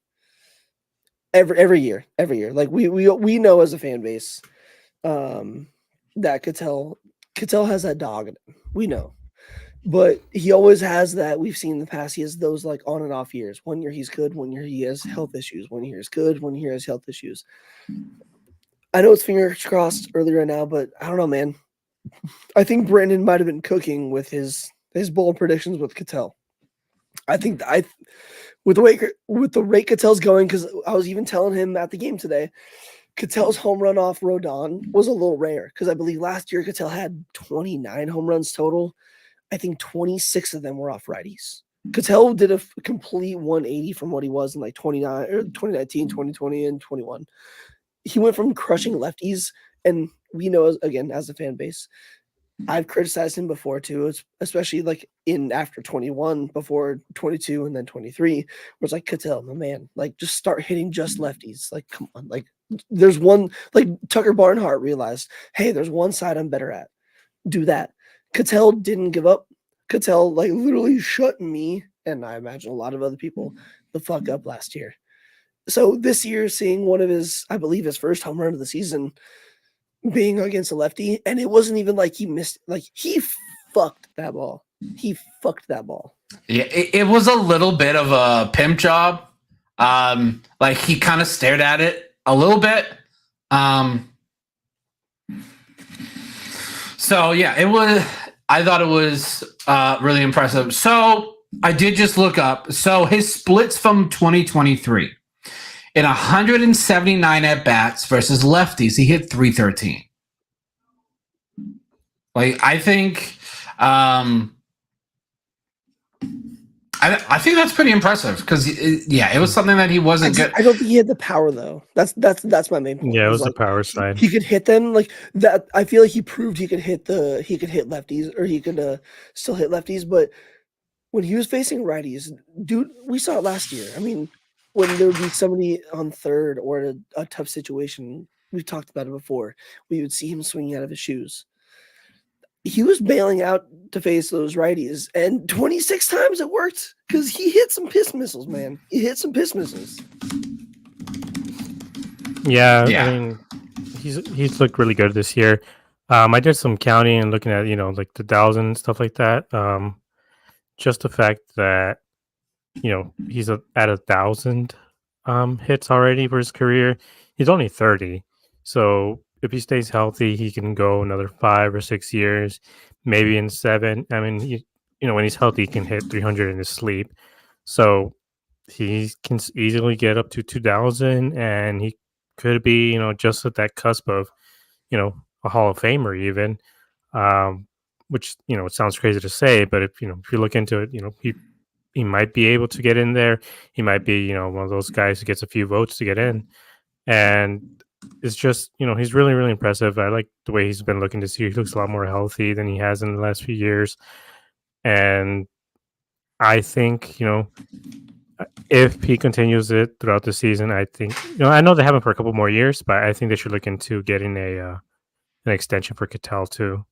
every year. Like we know as a fan base that Ketel has that dog in him. We know. But he always has that. We've seen in the past. He has those like on and off years. 1 year he's good. 1 year he has health issues. 1 year is good. 1 year has health issues. I know it's fingers crossed early right now, but I don't know, man. I think Brandon might have been cooking with his bold predictions with Ketel. I think with the rate Cattell's going, because I was even telling him at the game today, Cattell's home run off Rodon was a little rare because I believe last year Cattell had 29 home runs total. I think 26 of them were off righties. Cattell did a complete 180 from what he was in like 2019, 2020, and 21. He went from crushing lefties, and we know, again, as a fan base, I've criticized him before too, especially like in after 21, before 22, and then 23, where it's like, Cattell, my man, like just start hitting just lefties. Like, come on, like there's one, like Tucker Barnhart realized, hey, there's one side I'm better at. Do that. Cattell didn't give up. Cattell like literally shut me, and I imagine a lot of other people, the fuck up last year. So this year, seeing one of his, I believe his first home run of the season being against a lefty, and it wasn't even like he missed, like he fucked that ball. He fucked that ball. Yeah, it was a little bit of a pimp job. Like he kind of stared at it a little bit. So yeah, it was. I thought it was really impressive. So I did just look up. So his splits from 2023 in 179 at bats versus lefties, he hit 313. Like I think, I think that's pretty impressive because it was something that he wasn't good. I don't think he had the power though. That's my main point. Yeah, it was like, the power side. He could hit them like that. I feel like he proved he could hit lefties, or he could still hit lefties. But when he was facing righties, dude, we saw it last year. I mean, when there would be somebody on third or a tough situation, we've talked about it before. We would see him swinging out of his shoes. He was bailing out to face those righties, and 26 times it worked because he hit some piss missiles, man. He hit some piss missiles. Yeah. I mean, he's looked really good this year. I did some counting and looking at like the 1,000 and stuff like that. Just the fact that he's at 1,000 hits already for his career. He's only 30, so if he stays healthy, he can go another 5 or 6 years, maybe in 7. I mean, when he's healthy, he can hit 300 in his sleep. So he can easily get up to 2,000, and he could be, just at that cusp of, a Hall of Famer even. Which it sounds crazy to say, but if you look into it, he might be able to get in there. He might be, one of those guys who gets a few votes to get in, and it's just, he's really, really impressive. I like the way he's been looking this year. He looks a lot more healthy than he has in the last few years. And I think, if he continues it throughout the season, I think, I know they have him for a couple more years, but I think they should look into getting an extension for Cattell too.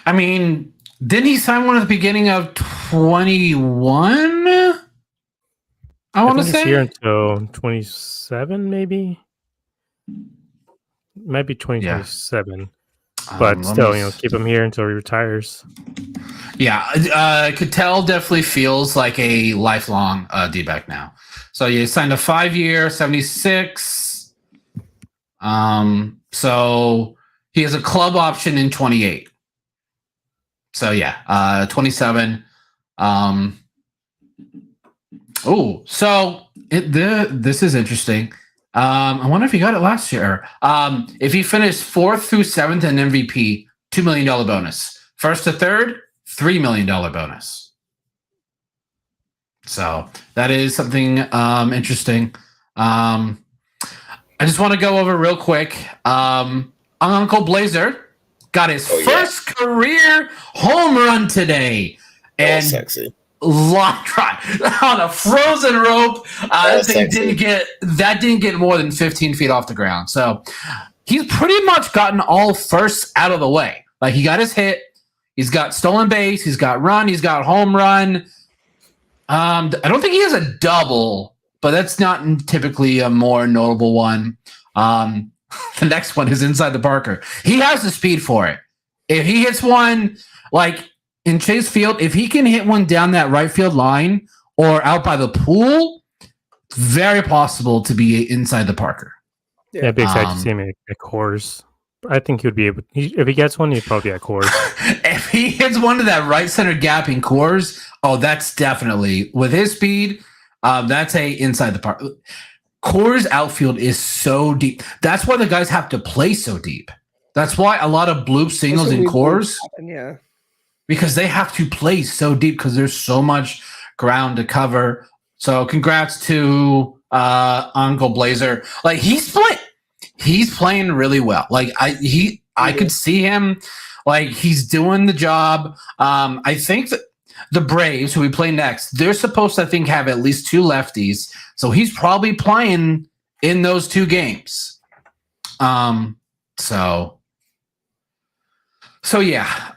I mean, didn't he sign one at the beginning of 21? I want to say he's here until 27, maybe. Might be 2027, but still, keep him here until he retires. Yeah, Cattell definitely feels like a lifelong D-back now. So he signed a 5-year, 76. So he has a club option in 28. So 27. This is interesting. I wonder if he got it last year. If he finished 4th through 7th in MVP, $2 million bonus. 1st to 3rd, $3 million bonus. So that is something interesting. I just want to go over real quick. Uncle Blazer got his first career home run today. And sexy. Long try on a frozen rope. That thing didn't get more than 15 feet off the ground. So he's pretty much gotten all firsts out of the way. Like he got his hit, he's got stolen base, he's got run, he's got home run. I don't think he has a double, but that's not typically a more notable one. The next one is inside the Parker. He has the speed for it. If he hits one like in Chase Field, if he can hit one down that right field line or out by the pool, it's very possible to be inside the Parker. Yeah, it'd be excited to see him at Coors. I think he would be able. If he gets one, he'd probably be at Coors. If he hits one to that right center gap in Coors, Oh, that's definitely with his speed. That's a inside the park. Coors outfield is so deep. That's why the guys have to play so deep. That's why a lot of bloop singles in Coors, Yeah. because they have to play so deep because there's so much ground to cover. So congrats to Uncle Blazer. Like he's playing really well. Like I could see him, like he's doing the job. I think that the Braves, who we play next, they're supposed to, I think, have at least 2 lefties. So he's probably playing in those 2 games. So yeah.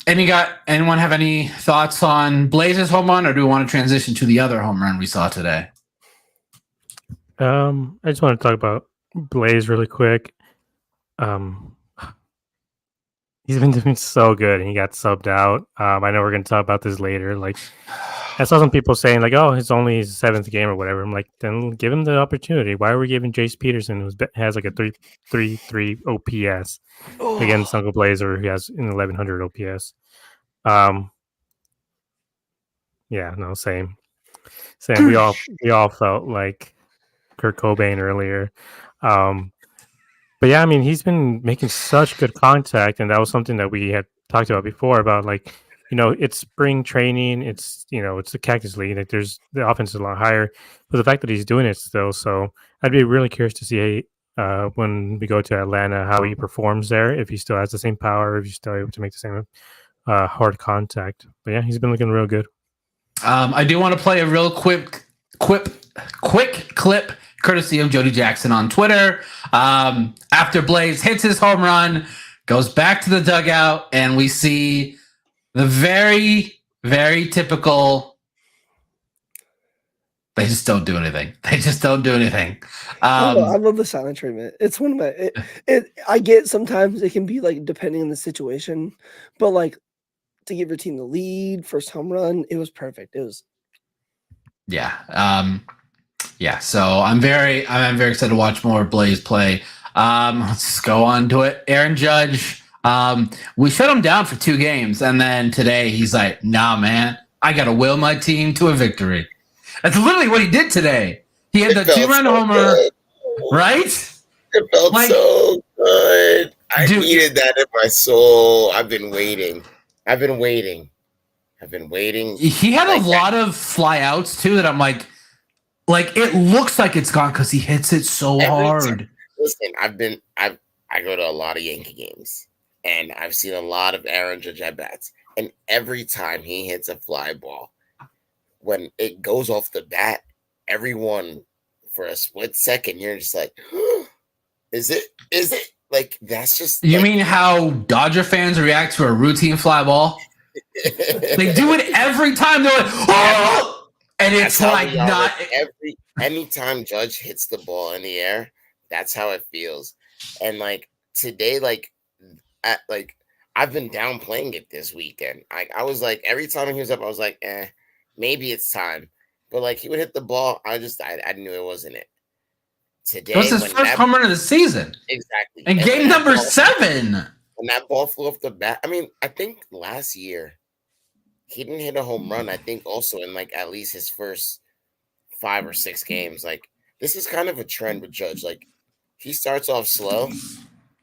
Anyone have any thoughts on Blaze's home run, or do we want to transition to the other home run we saw today? I just want to talk about Blaze really quick. He's been doing so good, and he got subbed out. I know we're going to talk about this later. Like, I saw some people saying like, "Oh, it's only his 7th game or whatever." I'm like, then give him the opportunity. Why are we giving Jace Peterson, who has like a 3.33 OPS, against Uncle Blazer, who has an 1100 OPS? Yeah, no, same. We all felt like Kurt Cobain earlier. But yeah, I mean, he's been making such good contact, and that was something that we had talked about before about like, it's spring training, it's it's the Cactus League, like there's the offense is a lot higher, but the fact that he's doing it still, so I'd be really curious to see when we go to Atlanta how he performs there, if he still has the same power, if he's still able to make the same hard contact. But yeah, he's been looking real good. I do want to play a real quick clip courtesy of Jody Jackson on Twitter. After Blaze hits his home run, goes back to the dugout, and we see the very, very typical. They just don't do anything. I love the silent treatment. It's one of my. I get sometimes it can be like depending on the situation, but like to give your team the lead, first home run, it was perfect. It was. Yeah. Yeah. So I'm very excited to watch more Blaze play. Let's just go on to it. Aaron Judge. We shut him down for 2 games, and then today he's like, "Nah, man, I gotta will my team to a victory." That's literally what he did today. He had the 2-run homer, right? It felt so good. I needed that in my soul. I've been waiting. He had a lot of fly outs too that I'm like it looks like it's gone because he hits it so hard. Listen, I go to a lot of Yankee games, and I've seen a lot of Aaron Judge at bats, and every time he hits a fly ball, when it goes off the bat, everyone for a split second, you're just like, is it? Like, that's just. You mean how Dodger fans react to a routine fly ball? They do it every time. They're like, oh! And it's like not. Anytime Judge hits the ball in the air, that's how it feels. And like today, I've been downplaying it this weekend. I was like, every time he was up, I was like, maybe it's time. But like he would hit the ball, I knew it wasn't it. Today it was his first home run of the season. Exactly. And game number 7. When that ball flew off the bat, I mean, I think last year he didn't hit a home run. I think also in like at least his first 5 or 6 games. Like this is kind of a trend with Judge. Like he starts off slow,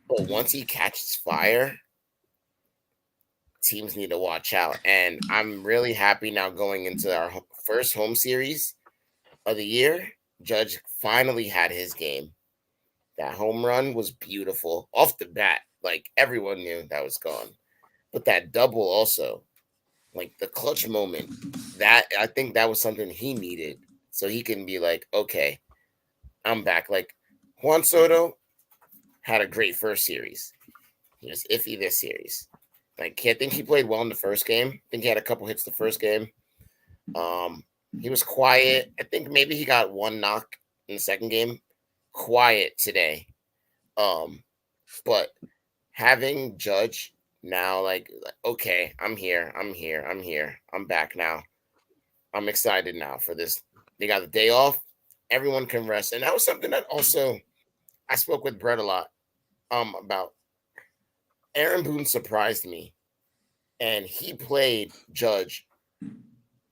but once he catches fire, teams need to watch out. And I'm really happy now going into our first home series of the year. Judge finally had his game. That home run was beautiful off the bat. Like everyone knew that was gone. But that double also, like the clutch moment, that I think that was something he needed. So he can be like, okay, I'm back. Like Juan Soto had a great first series. He was iffy this series. Like I think he played well in the first game. I think he had a couple hits the first game. He was quiet. I think maybe he got 1 knock in the second game. Quiet today. But having Judge now, like okay, I'm here. I'm back now. I'm excited now for this. They got the day off. Everyone can rest. And that was something that also I spoke with Brett a lot about. Aaron Boone surprised me. And he played Judge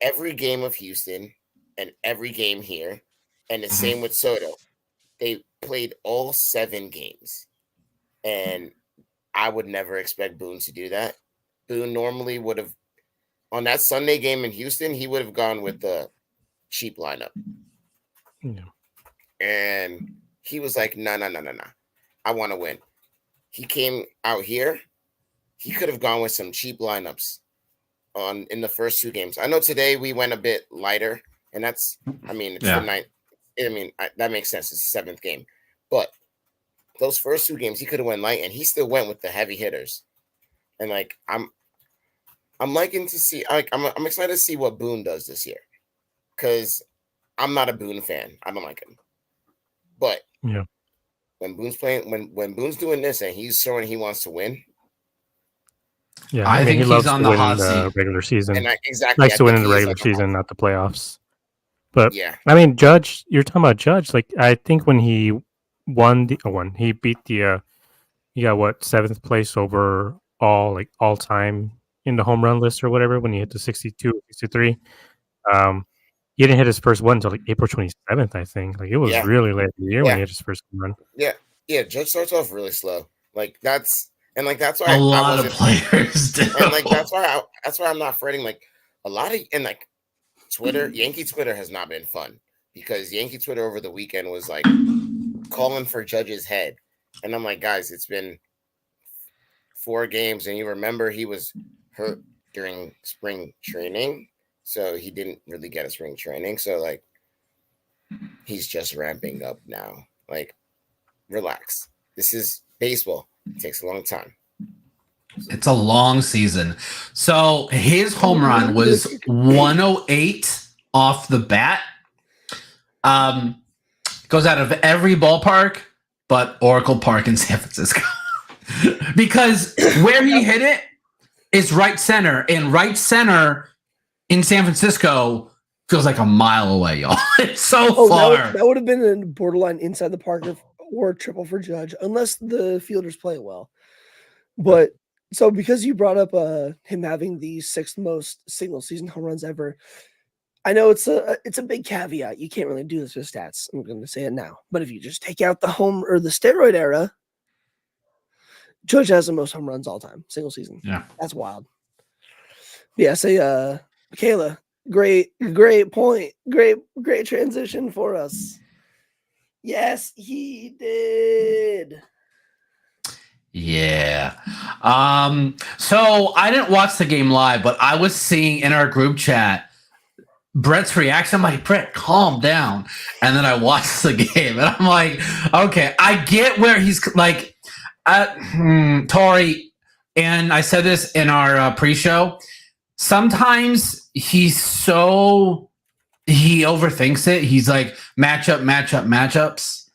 every game of Houston and every game here, and the same with Soto. They played all 7 games, and I would never expect Boone to do that. Boone normally would have, on that Sunday game in Houston, he would have gone with the cheap lineup. Yeah. And he was like, no. I want to win. He came out here. He could have gone with some cheap lineups in the first 2 games. I know today we went a bit lighter, and that's, I mean, it's the ninth. I mean, that makes sense. It's the 7th game. But those first 2 games, he could have went light, and he still went with the heavy hitters. And like, I'm liking to see, like, I'm excited to see what Boone does this year, because I'm not a Boone fan. I don't like him. But Yeah. when Boone's playing, when Boone's doing this and he's showing he wants to win, Yeah, I think he he's loves on to the win hot in the seat. regular season. and exactly, Likes I to win think in the he is regular like a hot season, not the playoffs. But Yeah. I mean, Judge, you're talking about Judge. Like, I think when he he beat he got what, 7th place overall, like all time in the home run list or whatever, when he hit the 62, 63. He didn't hit his first one until like April 27th, I think. Like, it was Yeah. really late in the year when Yeah. he hit his first home run. Yeah. Judge starts off really slow. Like that's why A lot of wasn't, players do. and like that's why I'm not fretting. Like a lot of, and like Yankee Twitter has not been fun, because Yankee Twitter over the weekend was like calling for Judge's head, and I'm like, guys, it's been 4 games, and you remember he was hurt during spring training, so he didn't really get a spring training. So like, he's just ramping up now. Like, relax. This is baseball. It takes a long time. It's a long season. So his home run was 108 off the bat. Goes out of every ballpark but Oracle Park in San Francisco. Because where he hit it is right center, and right center in San Francisco feels like a mile away, y'all. It's so far. That would have been a borderline inside the park or triple for Judge, unless the fielders play well. But so because you brought up him having the 6th most single season home runs ever, I know it's a big caveat. You can't really do this with stats. I'm going to say it now. But if you just take out the home or the steroid era, Judge has the most home runs all time, single season. Yeah. That's wild. Yeah, say Kayla, great point. Great transition for us. Yes, he did. Yeah. So I didn't watch the game live, but I was seeing in our group chat Brett's reaction. I'm like, Brett, calm down. And then I watched the game, and I'm like, okay, I get where he's like, Tori, and I said this in our pre-show. Sometimes he overthinks it. He's like matchups.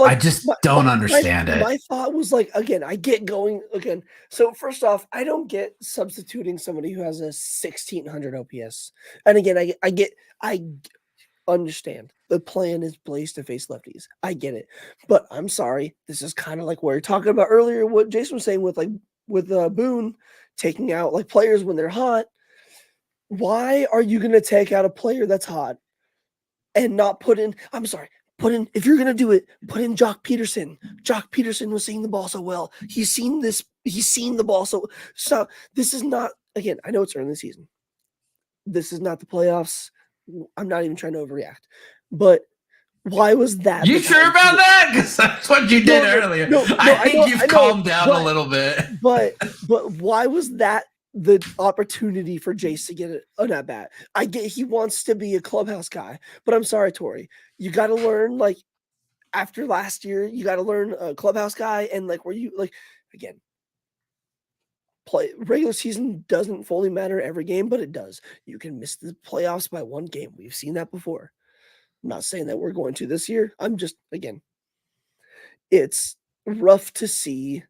I just don't understand it. My thought was like, again, I get going again. So first off, I don't get substituting somebody who has a 1600 OPS. And again, I understand the plan is Blaze to face lefties. I get it, but I'm sorry. This is kind of like what you're talking about earlier. What Jason was saying with Boone taking out like players when they're hot. Why are you going to take out a player that's hot and not put in? I'm sorry. If you're gonna do it, put in Jock Peterson. Jock Peterson was seeing the ball so well. He's seen the ball so this is not, again, I know it's early in the season. This is not the playoffs. I'm not even trying to overreact. But why was that? You sure about that? Because that's what you did earlier. I think you've calmed down a little bit. But why was that the opportunity for Jace to get an at bat? I get he wants to be a clubhouse guy, but I'm sorry, Tori. You got to learn, like, after last year, you got to learn a clubhouse guy, and like where you like again. Regular season doesn't fully matter every game, but it does. You can miss the playoffs by 1 game. We've seen that before. I'm not saying that we're going to this year. I'm just, again, it's rough to see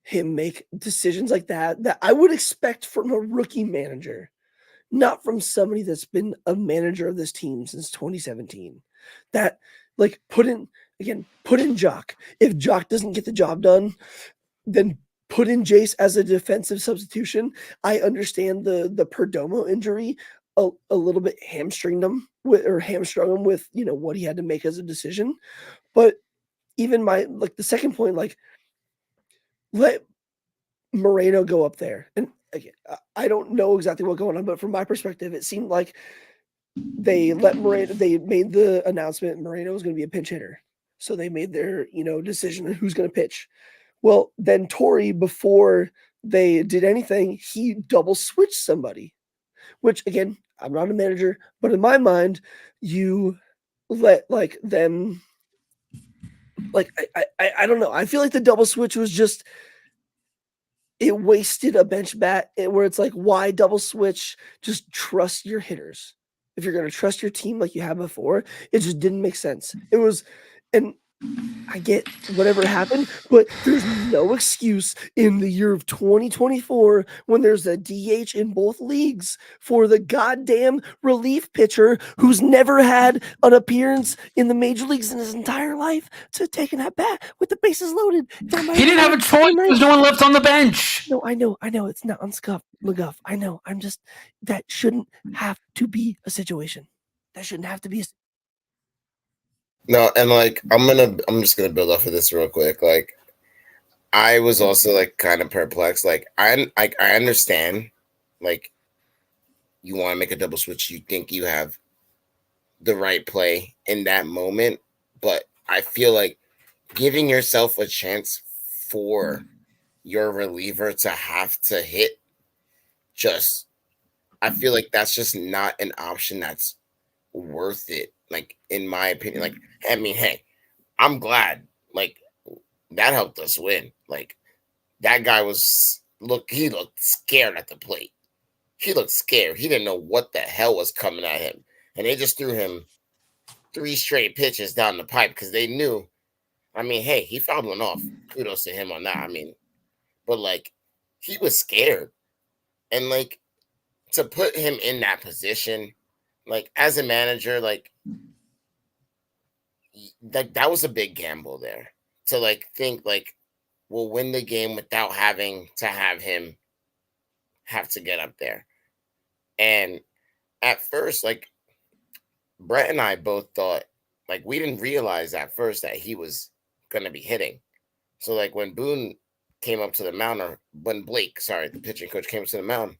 him make decisions like that I would expect from a rookie manager, not from somebody that's been a manager of this team since 2017. That, like, put in Jock. If Jock doesn't get the job done, then put in Jace as a defensive substitution. I understand the Perdomo injury a little bit hamstrung him with what he had to make as a decision. But even the second point, let Moreno go up there. And again, I don't know exactly what's going on, but from my perspective, it seemed like they made the announcement Moreno was going to be a pinch hitter. So they made their, decision on who's going to pitch. Well, then Torrey, before they did anything, he double switched somebody, which again, I'm not a manager, but in my mind, you let them, I don't know. I feel like the double switch was just, it wasted a bench bat where it's like, why double switch? Just trust your hitters. If you're going to trust your team like you have before, it just didn't make sense. It was, and I get whatever happened, but there's no excuse in the year of 2024 when there's a DH in both leagues for the goddamn relief pitcher who's never had an appearance in the major leagues in his entire life to take an at bat with the bases loaded. He didn't have a choice. There's no one left on the bench. No, I know. It's not on McGuff. I know. That shouldn't have to be a situation. That shouldn't have to be a No, and I'm just gonna build off of this real quick. I was also kind of perplexed. I understand, you want to make a double switch, you think you have the right play in that moment, but I feel like giving yourself a chance for your reliever to have to hit, I feel like that's just not an option that's worth it. In my opinion, hey, I'm glad that helped us win. That guy he looked scared at the plate. He looked scared. He didn't know what the hell was coming at him. And they just threw him 3 straight pitches down the pipe because they knew. Hey, he fouled one off. Kudos to him on that. But he was scared. And to put him in that position, as a manager, that was a big gamble there to think we'll win the game without having to have him have to get up there. And at first, Brett and I both thought we didn't realize at first that he was gonna be hitting. So when Boone came up to the mound, or when Blake, the pitching coach, came to the mound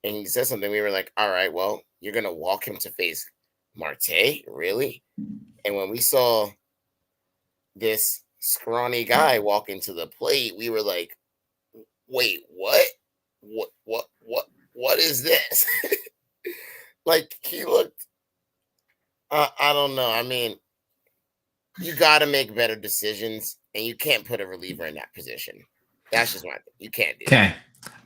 and he said something, we were like, all right, well, you're gonna walk him to face Marte, really? And when we saw this scrawny guy walk into the plate, we were like, wait, what? What is this? He looked, I don't know. You got to make better decisions, and you can't put a reliever in that position. That's just my thing. You can't do that. Okay.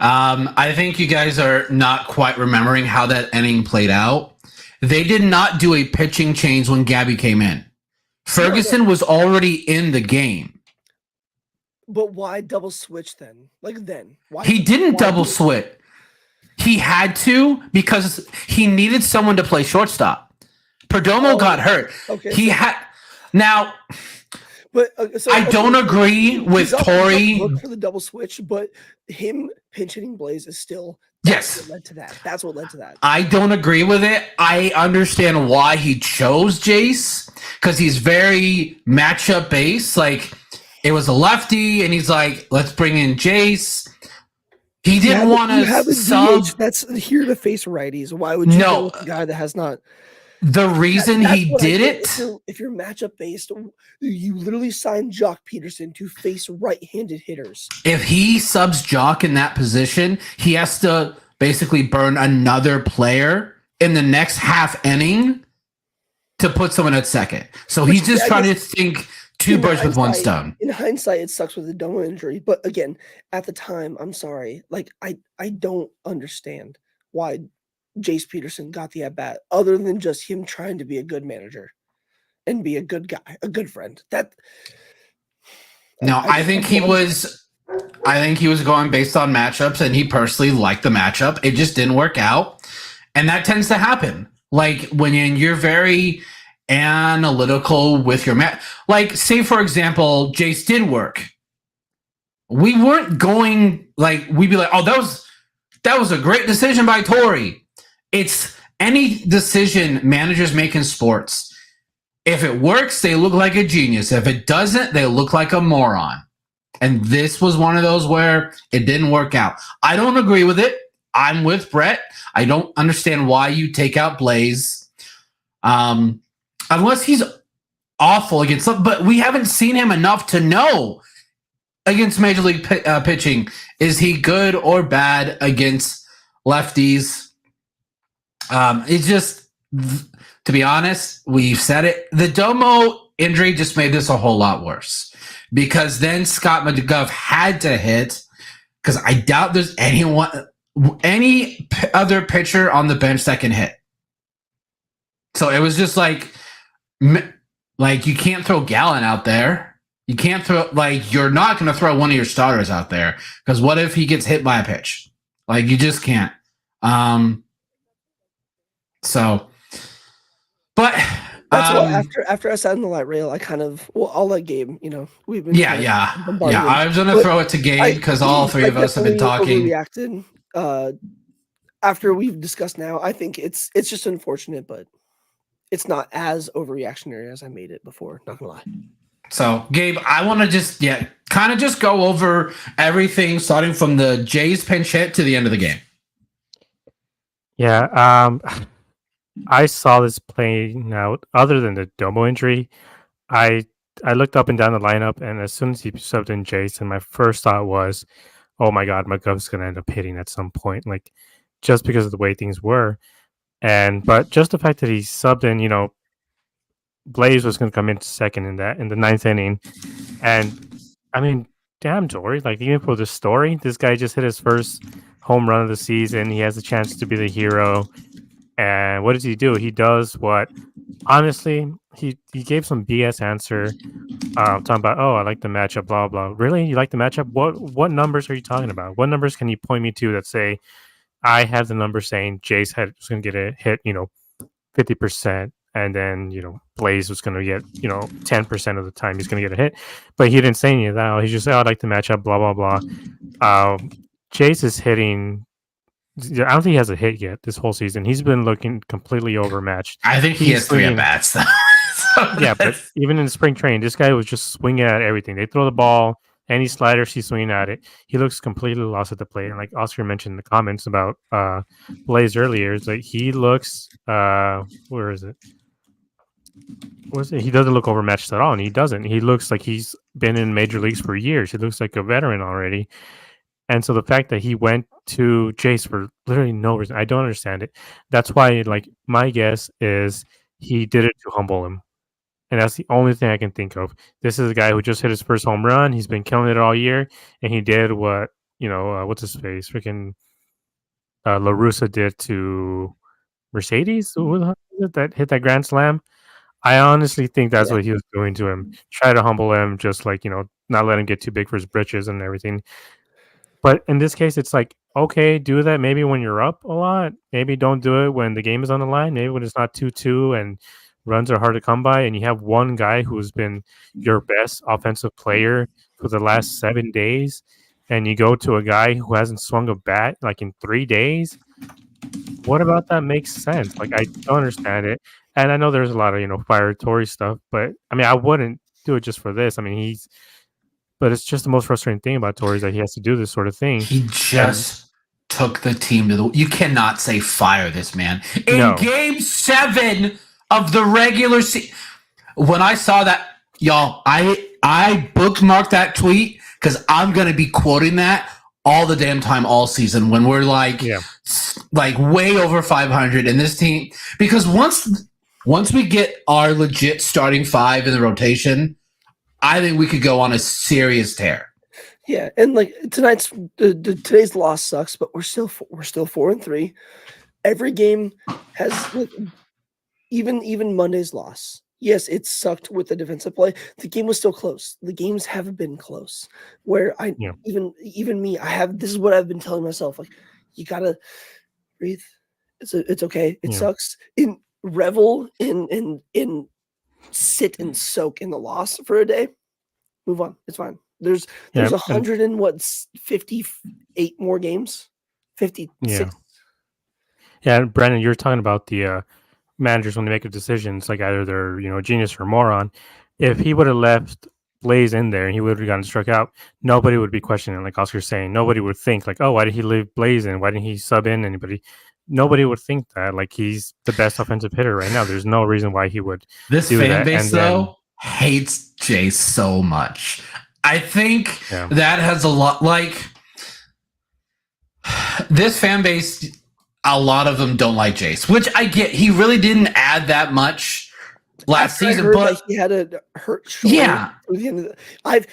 I think you guys are not quite remembering how that inning played out. They did not do a pitching change when Gabby came in. Ferguson was already in the game. But why double switch then? Why he didn't double switch. He had to because he needed someone to play shortstop. Perdomo got hurt. Okay, he had now. But I don't agree with Torrey for the double switch, but him pinch hitting Blaze is still what led to that. That's what led to that. I don't agree with it. I understand why he chose Jace because he's very matchup based. It was a lefty, and he's like, let's bring in Jace. He didn't want to have a sub. DH that's here to face righties. Why would you go with a guy that has not? The reason he did it, if you're matchup based, you literally signed Jock Peterson to face right-handed hitters. If he subs Jock in that position, he has to basically burn another player in the next half inning to put someone at second. So he's just trying to think two birds with one stone. In hindsight, it sucks with the Domo injury, but again, at the time, I'm sorry. I don't understand why Jace Peterson got the at-bat other than just him trying to be a good manager and be a good guy, a good friend. I think he was going based on matchups, and he personally liked the matchup. It just didn't work out, and that tends to happen. When you're very analytical with your say for example, Jace did work. we weren't going like we'd be like, oh, that was a great decision by Torrey. It's any decision managers make in sports. If it works, they look like a genius. If it doesn't, they look like a moron. And this was one of those where it didn't work out. I don't agree with it. I'm with Brett. I don't understand why you take out Blaze. Unless he's awful against some, but we haven't seen him enough to know against Major League pitching. Is he good or bad against lefties? It's just, to be honest, we've said it. The Domo injury just made this a whole lot worse because then Scott McGough had to hit because I doubt there's any other pitcher on the bench that can hit. So it was just like you can't throw Gallen out there. You can't throw, you're not going to throw one of your starters out there because what if he gets hit by a pitch? You just can't. But that's why after I sat in the light rail, I kind of I'll let Gabe. We've been I was gonna throw it to Gabe because all three of us have been talking. Reacted after we've discussed now. I think it's just unfortunate, but it's not as overreactionary as I made it before. Not gonna lie. So Gabe, I want to just kind of just go over everything starting from the Jays pinch hit to the end of the game. Yeah. I saw this playing out. Other than the Domo injury, I looked up and down the lineup, and as soon as he subbed in Jason, my first thought was, "Oh my God, McGov's going to end up hitting at some point." Just because of the way things were, but just the fact that he subbed in, Blaze was going to come in second in the ninth inning, and I mean, damn, Tori, even for the story, this guy just hit his first home run of the season. He has a chance to be the hero. And what does he do? He does what, honestly, he gave some BS answer talking about, oh, I like the matchup, blah, blah. Really? You like the matchup? What numbers are you talking about? What numbers can you point me to that say, I have the number saying Jace was going to get a hit, 50%, and then, Blaze was going to get, 10% of the time he's going to get a hit. But he didn't say any of that. He just said, oh, I like the matchup, blah, blah, blah. Jace is hitting... I don't think he has a hit yet this whole season. He's been looking completely overmatched. I think he has 3 at-bats. Yeah, but even in the spring training, this guy was just swinging at everything. They throw the ball, any sliders, he's swinging at it. He looks completely lost at the plate. And like Oscar mentioned in the comments about Blaze earlier, it's he looks, where is it? He doesn't look overmatched at all, and he doesn't. He looks like he's been in major leagues for years. He looks like a veteran already. And so the fact that he went to Jace for literally no reason, I don't understand it. That's why, my guess is he did it to humble him. And that's the only thing I can think of. This is a guy who just hit his first home run. He's been killing it all year. And he did what, what's his face? Freaking La Russa did to Mercedes? That hit that grand slam? I honestly think that's what he was doing to him. Try to humble him, just not let him get too big for his britches and everything. But in this case, it's okay, do that maybe when you're up a lot. Maybe don't do it when the game is on the line. Maybe when it's not 2-2 and runs are hard to come by and you have one guy who's been your best offensive player for the last 7 days and you go to a guy who hasn't swung a bat in 3 days. What about that makes sense? I don't understand it. And I know there's a lot of, fire Tory stuff, but I mean, I wouldn't do it just for this. I mean, but it's just the most frustrating thing about Torrey is that he has to do this sort of thing. He just took the team to the... You cannot say fire this man. In Game 7 of the regular season... When I saw that, y'all, I bookmarked that tweet because I'm going to be quoting that all the damn time all season when we're way over 500 in this team. Because once we get our legit starting 5 in the rotation... I think we could go on a serious tear. Yeah, and today's loss sucks, but we're still 4-3. Every game has even Monday's loss. Yes, it sucked with the defensive play. The game was still close. The games have been close. Where even me, this is what I've been telling myself. You gotta breathe. It's okay. It sucks. Revel in sit and soak in the loss for a day. Move on. It's fine. There's Yeah, 100 and what 58 more games, 56. yeah, yeah. Brandon, you're talking about the managers when they make a decision. It's like either they're a genius or a moron. If he would have left Blaze in there and he would have gotten struck out, nobody would be questioning. Like Oscar's saying, nobody would think like, oh, why did he leave Blaze in? Why didn't he sub in anybody? Nobody would think that. Like he's the best offensive hitter right now. There's no reason why he would This do fan that. base, And then, though, hates Jace so much. I think yeah, that has a lot. Like this fan base, a lot of them don't like Jace, which I get. He really didn't add that much last After I season, heard but that he had a hurt shoulder. yeah, Through the end of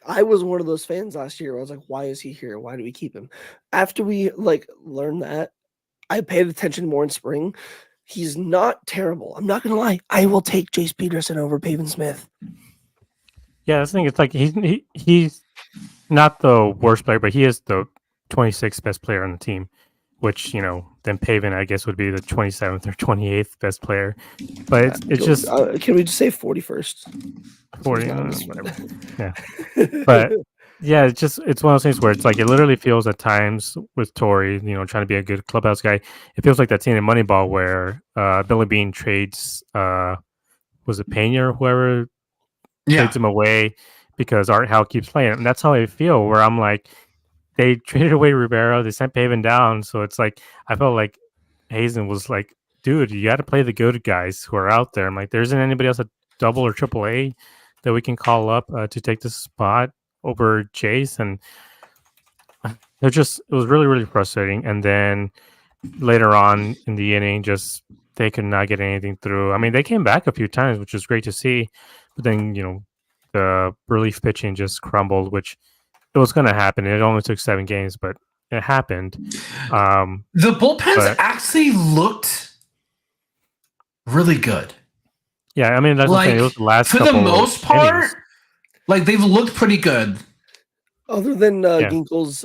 I was one of those fans last year. I was like, why is he here? Why do we keep him? After we learned that, I paid attention more in spring. He's not terrible. I'm not gonna lie. I will take Jace Peterson over Pavin Smith. yeah. That's the thing. It's like he's not the worst player, but he is the 26th best player on the team, which then Pavin I guess would be the 27th or 28th best player. But it's just Can we just say 41st? 40, whatever. Yeah, but yeah, it's one of those things where it's like it literally feels at times with Torrey, trying to be a good clubhouse guy. It feels like that scene in Moneyball where Billy Bean trades was it Pena or whoever trades him away because Art Howe keeps playing, and that's how I feel. Where I'm like, they traded away Rivero, they sent Pavin down, so it's like I felt like Hazen was like, dude, you got to play the good guys who are out there. I'm like, there isn't anybody else at double or triple A that we can call up to take this spot over Chase, and it was really, really frustrating. And then later on in the inning, just they could not get anything through. I mean, they came back a few times, which was great to see, but then the relief pitching just crumbled, which it was going to happen. It only took 7 games, but it happened. the bullpens actually looked really good. Yeah, I mean that's what I'm saying. It was the last for the most part, they've looked pretty good. Other than Ginkel's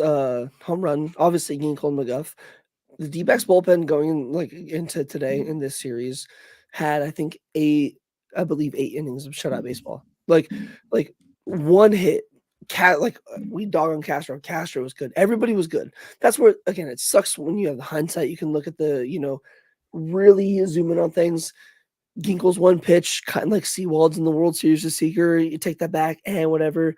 home run, obviously Ginkel and McGuff, the D-backs bullpen going into today in this series had I believe 8 innings of shutout baseball. Like one hit. We dog on Castro. Castro was good. Everybody was good. That's where again it sucks when you have the hindsight. You can look at the really zoom in on things. Ginkel's one pitch, kind of like Seawald's in the World Series of Seeker. You take that back and whatever.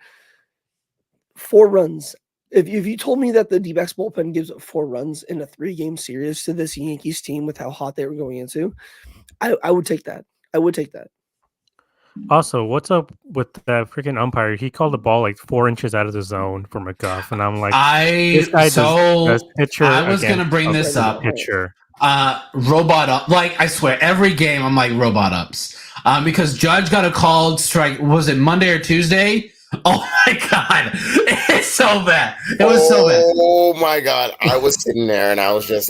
4 runs. If you told me that the D-backs bullpen gives up 4 runs in a 3-game series to this Yankees team with how hot they were going into, I would take that. I would take that. Also, what's up with that freaking umpire? He called the ball like 4 inches out of the zone for McGuff, and I'm like, this guy does pitcher. I was going to bring this up. Pitcher. Robot up. I swear, every game I'm like robot ups. Because Judge got a called strike. Was it Monday or Tuesday? Oh my god, it's so bad. It was so bad. Oh my god, I was sitting there and I was just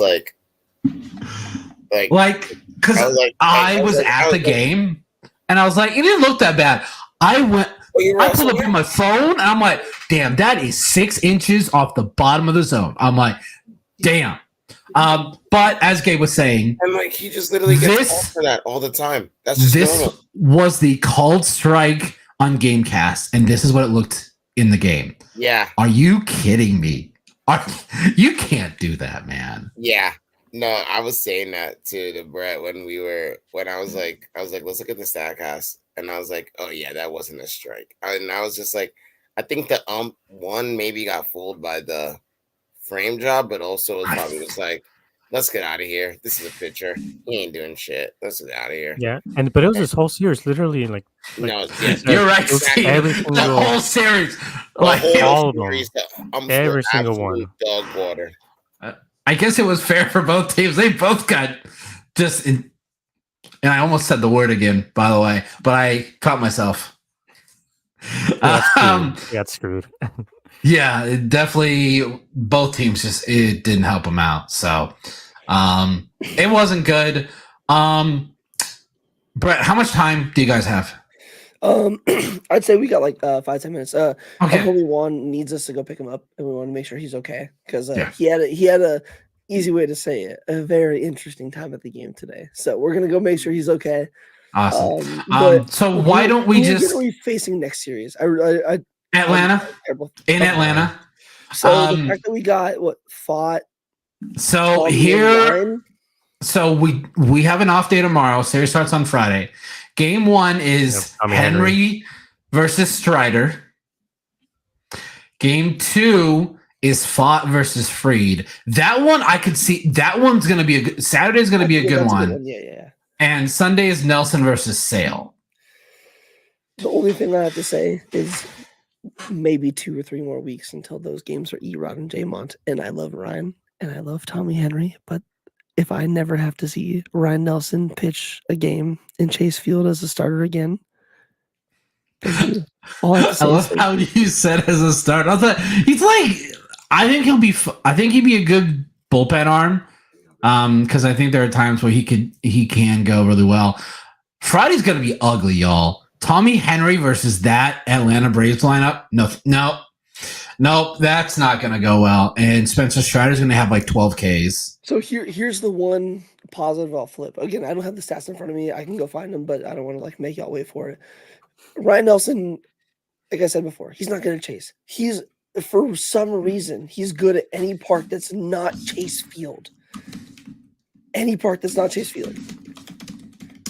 because I was at the game and I was like, it didn't look that bad. I pulled up on my phone and I'm like, damn, that is 6 inches off the bottom of the zone. I'm like, damn. But as Gabe was saying, and he just literally gets called for that all the time. That's just normal. Was the called strike on Gamecast, and this is what it looked in the game. Yeah. Are you kidding me? You can't do that, man. Yeah. No, I was saying that to Brett when I was like, let's look at the Statcast, and I was like, oh yeah, that wasn't a strike. And I was just like, I think the one maybe got fooled by the frame job, but also was probably just like, let's get out of here. This is a pitcher. He ain't doing shit. Let's get out of here. Yeah, but it was this whole series, literally no, you're right. The whole series, all of them, every single one, dog water. I guess it was fair for both teams. They both got and I almost said the word again, by the way, but I caught myself. Got screwed. Yeah, it definitely. Both teams it didn't help them out. So it wasn't good. Brett, how much time do you guys have? I'd say we got 5-10 minutes. Okay. Uncle Juan needs us to go pick him up, and we want to make sure he's okay because he had a easy way to say it. A very interesting time at the game today. So we're gonna go make sure he's okay. Awesome. So why don't we who just are we facing next series? Atlanta in Atlanta? So the fact that we got fought. So Tommy here, and Ryan. so we have an off day tomorrow. Series starts on Friday. Game 1 is Henry versus Strider. Game 2 is Fott versus Freed. That one I could see. That one's going to be a good. Saturday's going to be a good one. Yeah. And Sunday is Nelson versus Sale. The only thing I have to say is maybe 2 or 3 more weeks until those games are Erod and Jaymont. And I love Ryan and I love Tommy Henry, but if I never have to see Ryan Nelson pitch a game in Chase Field as a starter again, thank you. All I have to say I love how you said as a starter. I was like, I think he'd be a good bullpen arm. Because I think there are times where he can go really well. Friday's gonna be ugly, y'all. Tommy Henry versus that Atlanta Braves lineup. No, that's not gonna go well. And Spencer Strider's gonna have like 12 Ks. So here's the one positive I'll flip. Again, I don't have the stats in front of me. I can go find them, but I don't want to make y'all wait for it. Ryan Nelson, like I said before, he's not gonna chase. For some reason, he's good at any park that's not Chase Field. Any park that's not Chase Field.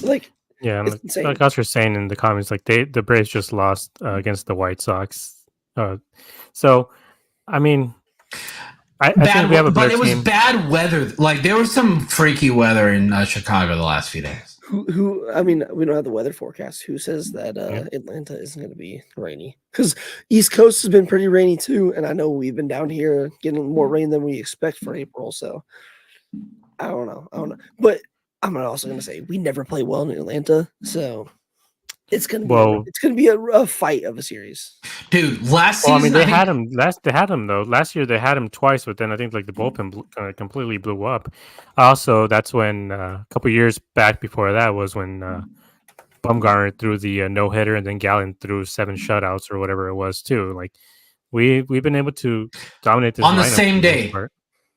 Like like us were saying in the comments, like the Braves just lost against the White Sox. So, I mean, I think we have a better team. But it was bad weather. Like there was some freaky weather in Chicago the last few days. I mean, we don't have the weather forecast. Who says that Atlanta isn't going to be rainy? Because East Coast has been pretty rainy too, and I know we've been down here getting more rain than we expect for April. So I don't know. But I'm also going to say we never play well in Atlanta, so it's going to be a fight of a series. Dude, last season they had him though. Last year they had him twice, but then I think like the bullpen completely blew up. Also, that's when a couple years back before that was when Bumgarner threw the no hitter, and then Gallen threw 7 shutouts or whatever it was too. Like we've been able to dominate this on the same day.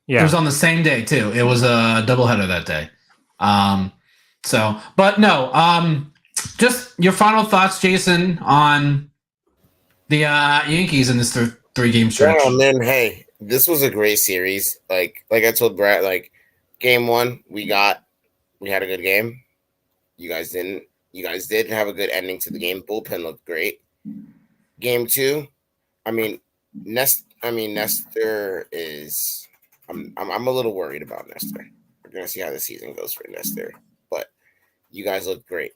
Yeah, it was on the same day too. It was a doubleheader that day. Just your final thoughts, Jason, on the Yankees in this 3-game stretch. Oh man, hey, this was a great series. Like I told Brett, like game 1, we had a good game. You guys didn't. You guys did have a good ending to the game. Bullpen looked great. Game 2, I mean, Nestor is. I'm a little worried about Nestor. We're gonna see how the season goes for Nestor, but you guys look great.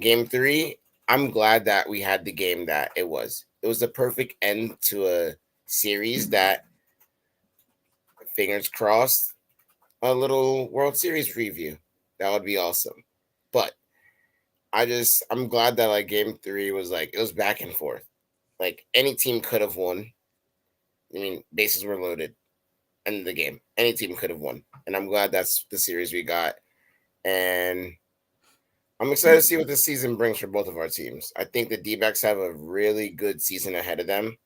Game 3, I'm glad that we had the game that it was. It was the perfect end to a series that, fingers crossed, a little World Series preview. That would be awesome. But I'm glad that like game 3 was like, it was back and forth. Like any team could have won. I mean, bases were loaded. End of the game. Any team could have won. And I'm glad that's the series we got. And I'm excited to see what this season brings for both of our teams. I think the D-backs have a really good season ahead of them,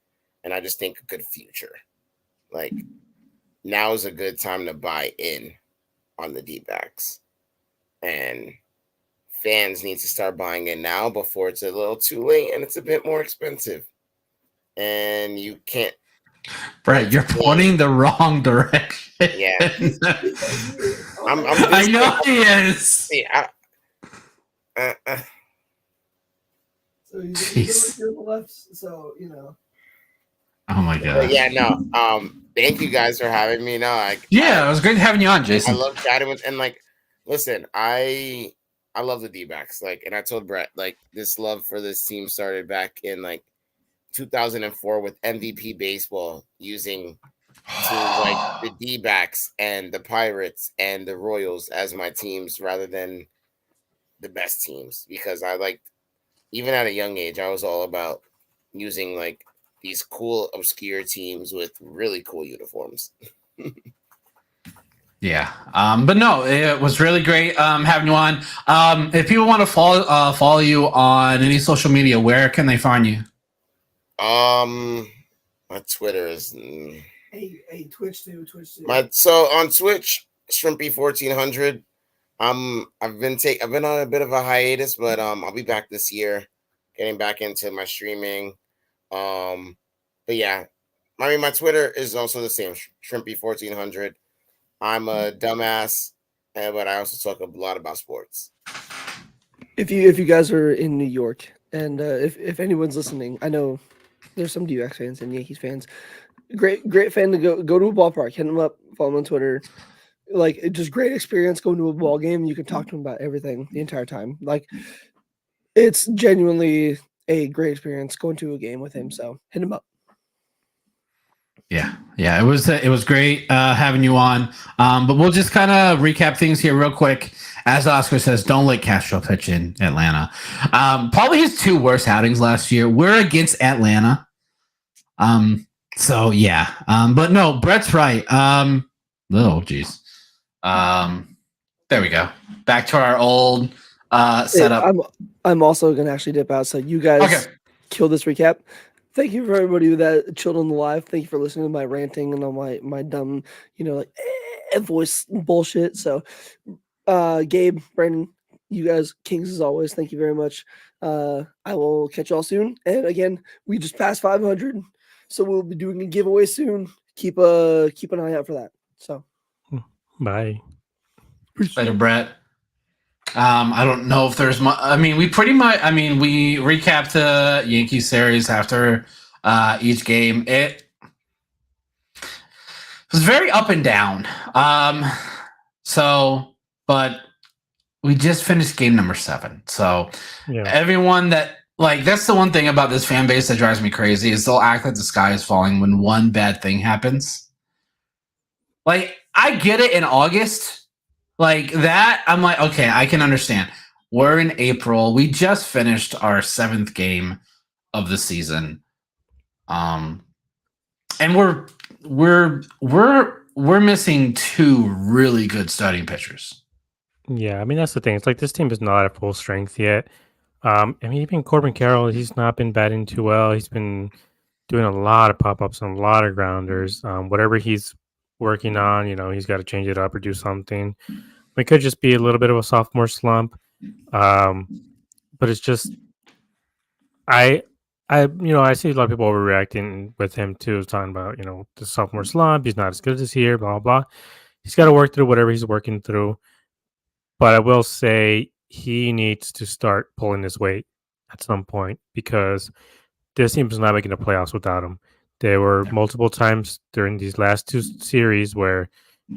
and I just think a good future. Like, now is a good time to buy in on the D-backs. And fans need to start buying in now before it's a little too late and it's a bit more expensive. And you can't. Brett, you're pointing the wrong direction. Yeah. I know he is. See, So you're on the left, so you know. Oh my god. Yeah, no. Thank you guys for having me. No, it was great having you on, Jason. I love chatting with, and like, listen, I love the D-backs. Like, and I told Brett, like, this love for this team started back in like 2004 with MVP baseball, using to like the D-backs and the Pirates and the Royals as my teams rather than the best teams, because I liked, even at a young age, I was all about using like these cool obscure teams with really cool uniforms. Yeah. But no, it was really great having you on. If people want to follow you on any social media, where can they find you? My Twitter is Hey, Twitch too. So on Twitch, Shrimpy1400. I've been on a bit of a hiatus, but I'll be back this year, getting back into my streaming. But yeah, I mean, my Twitter is also the same, Shrimpy1400. I'm a dumbass, but I also talk a lot about sports. If you guys are in New York, and if anyone's listening, I know there's some D-backs fans and Yankees fans. Great fan to go to a ballpark. Hit him up, follow him on Twitter. Like, it's just great experience going to a ball game. You can talk to him about everything the entire time. Like, it's genuinely a great experience going to a game with him. So hit him up. Yeah, it was great having you on. But we'll just kind of recap things here real quick. As Oscar says, don't let Castro pitch in Atlanta. Probably his 2 worst outings last year were against Atlanta. So yeah. But no, Brett's right. Geez. There we go. Back to our old setup. I'm also gonna actually dip out. So you guys kill this recap. Thank you for everybody that chilled on the live. Thank you for listening to my ranting and all my dumb, voice bullshit. So, Gabe, Brandon, you guys kings as always. Thank you very much. I will catch y'all soon. And again, we just passed 500, so we'll be doing a giveaway soon. Keep an eye out for that. So, bye. Later, Brett. I don't know if there's much. I mean, we recapped the Yankees series after each game. It was very up and down. But we just finished game number 7. So everyone that's the one thing about this fan base that drives me crazy is they'll act like the sky is falling when one bad thing happens. Like, I get it in August. Like that, I'm like, okay, I can understand. We're in April. We just finished our 7th game of the season. And we're missing 2 really good starting pitchers. Yeah, I mean, that's the thing. It's like this team is not at full strength yet. I mean, even Corbin Carroll, he's not been batting too well. He's been doing a lot of pop-ups and a lot of grounders. Whatever he's working on, he's got to change it up or do something. It could just be a little bit of a sophomore slump. But it's just, I see a lot of people overreacting with him too, talking about, the sophomore slump. He's not as good as this year, blah, blah. He's got to work through whatever he's working through. But I will say he needs to start pulling his weight at some point because this team is not making the playoffs without him. There were multiple times during these last 2 series where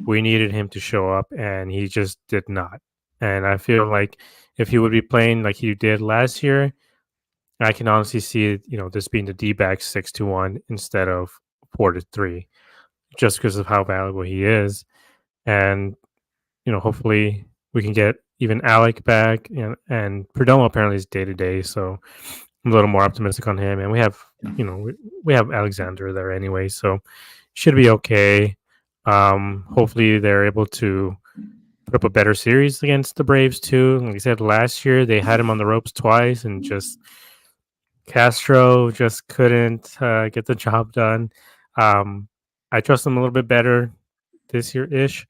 we needed him to show up, and he just did not. And I feel like if he would be playing like he did last year, I can honestly see this being the D-backs 6-1 instead of 4-3, just because of how valuable he is. And hopefully we can get even Alec back, and Perdomo apparently is day-to-day, so I'm a little more optimistic on him. And we have we have Alexander there anyway, so should be okay. Hopefully they're able to put up a better series against the Braves too. Like I said, last year they had him on the ropes twice, and just Castro just couldn't get the job done. I trust him a little bit better this year-ish.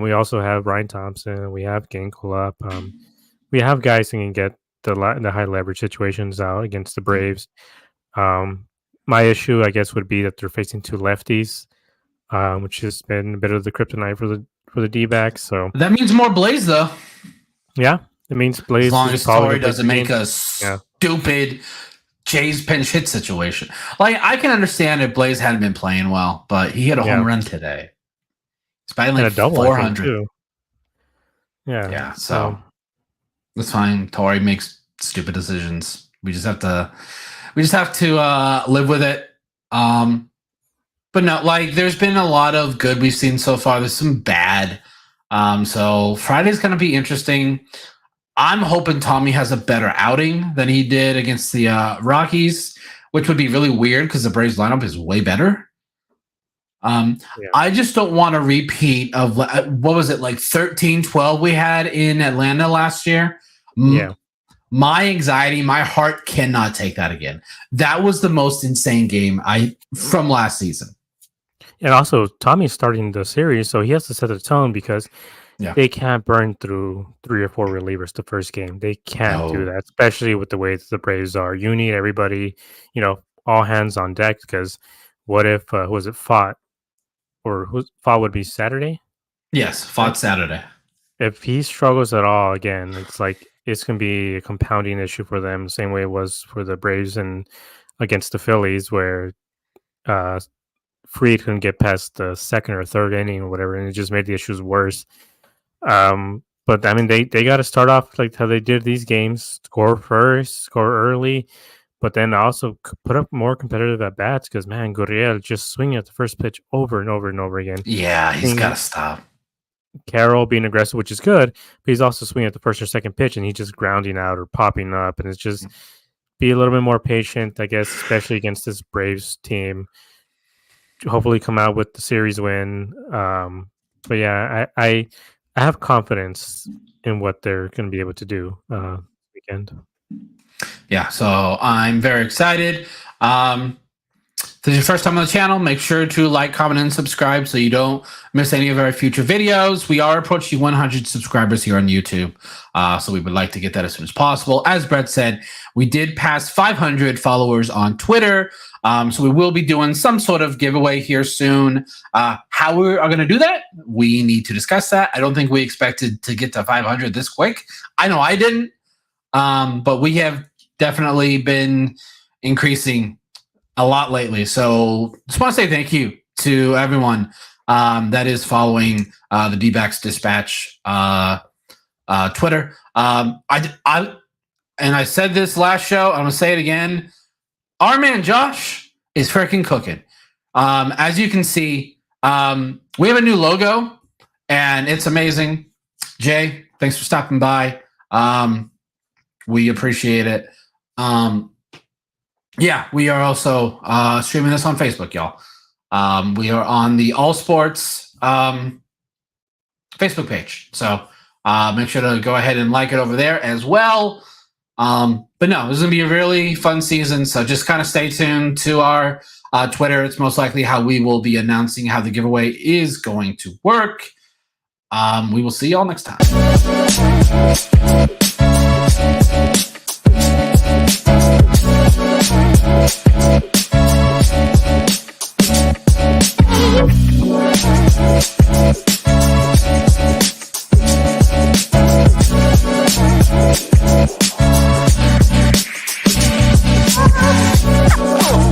We also have Ryan Thompson. We have Gankle up. We have guys who can get the high leverage situations out against the Braves. My issue, I guess, would be that they're facing 2 lefties, which has been a bit of the kryptonite for the D-backs. So that means more Blaze, though. Yeah, it means Blaze. As long as Torrey doesn't make a stupid Jays pinch hit situation. Like, I can understand if Blaze hadn't been playing well, but he hit a home run today. It's batting like 400. Yeah. So it's fine. Torrey makes stupid decisions. We just have to live with it. But no, like, there's been a lot of good we've seen so far. There's some bad. So Friday's going to be interesting. I'm hoping Tommy has a better outing than he did against the Rockies, which would be really weird because the Braves lineup is way better. I just don't want a repeat of what was it, like 13-12 we had in Atlanta last year. Yeah. My anxiety, my heart cannot take that again. That was the most insane game from last season. And also, Tommy's starting the series, so he has to set the tone because Yeah. they can't burn through 3 or 4 relievers the first game. They can't do No. that, especially with the way the Braves are. You need everybody, all hands on deck because what if, who was it, Fott? Or Fott would be Saturday? Yes, fought Saturday. If he struggles at all again, it's like it's going to be a compounding issue for them, same way it was for the Braves and against the Phillies, where Fried couldn't get past the second or third inning or whatever, and it just made the issues worse. But I mean, they got to start off like how they did these games: score first, score early, but then also put up more competitive at bats. Because man, Gurriel just swinging at the first pitch over and over and over again. Yeah, he's got to stop. Carroll being aggressive, which is good, but he's also swinging at the first or second pitch, and he's just grounding out or popping up, and it's just be a little bit more patient, I guess, especially against this Braves team. Hopefully, come out with the series win. But yeah, I have confidence in what they're going to be able to do weekend. Yeah, so I'm very excited. If this is your first time on the channel, make sure to like, comment, and subscribe so you don't miss any of our future videos. We are approaching 100 subscribers here on YouTube, so we would like to get that as soon as possible. As Brett said, we did pass 500 followers on Twitter, so we will be doing some sort of giveaway here soon. How we are going to do that, we need to discuss that. I don't think we expected to get to 500 this quick. I know I didn't, but we have definitely been increasing a lot lately. So just want to say thank you to everyone that is following the D-Backs Dispatch Twitter. I said this last show, I'm going to say it again. Our man Josh is freaking cooking. As you can see, we have a new logo, and it's amazing. Jay, thanks for stopping by. We appreciate it. Yeah, we are also streaming this on Facebook, y'all. We are on the All Sports Facebook page. So make sure to go ahead and like it over there as well. But no, this is going to be a really fun season. So just kind of stay tuned to our Twitter. It's most likely how we will be announcing how the giveaway is going to work. We will see y'all next time. Oh.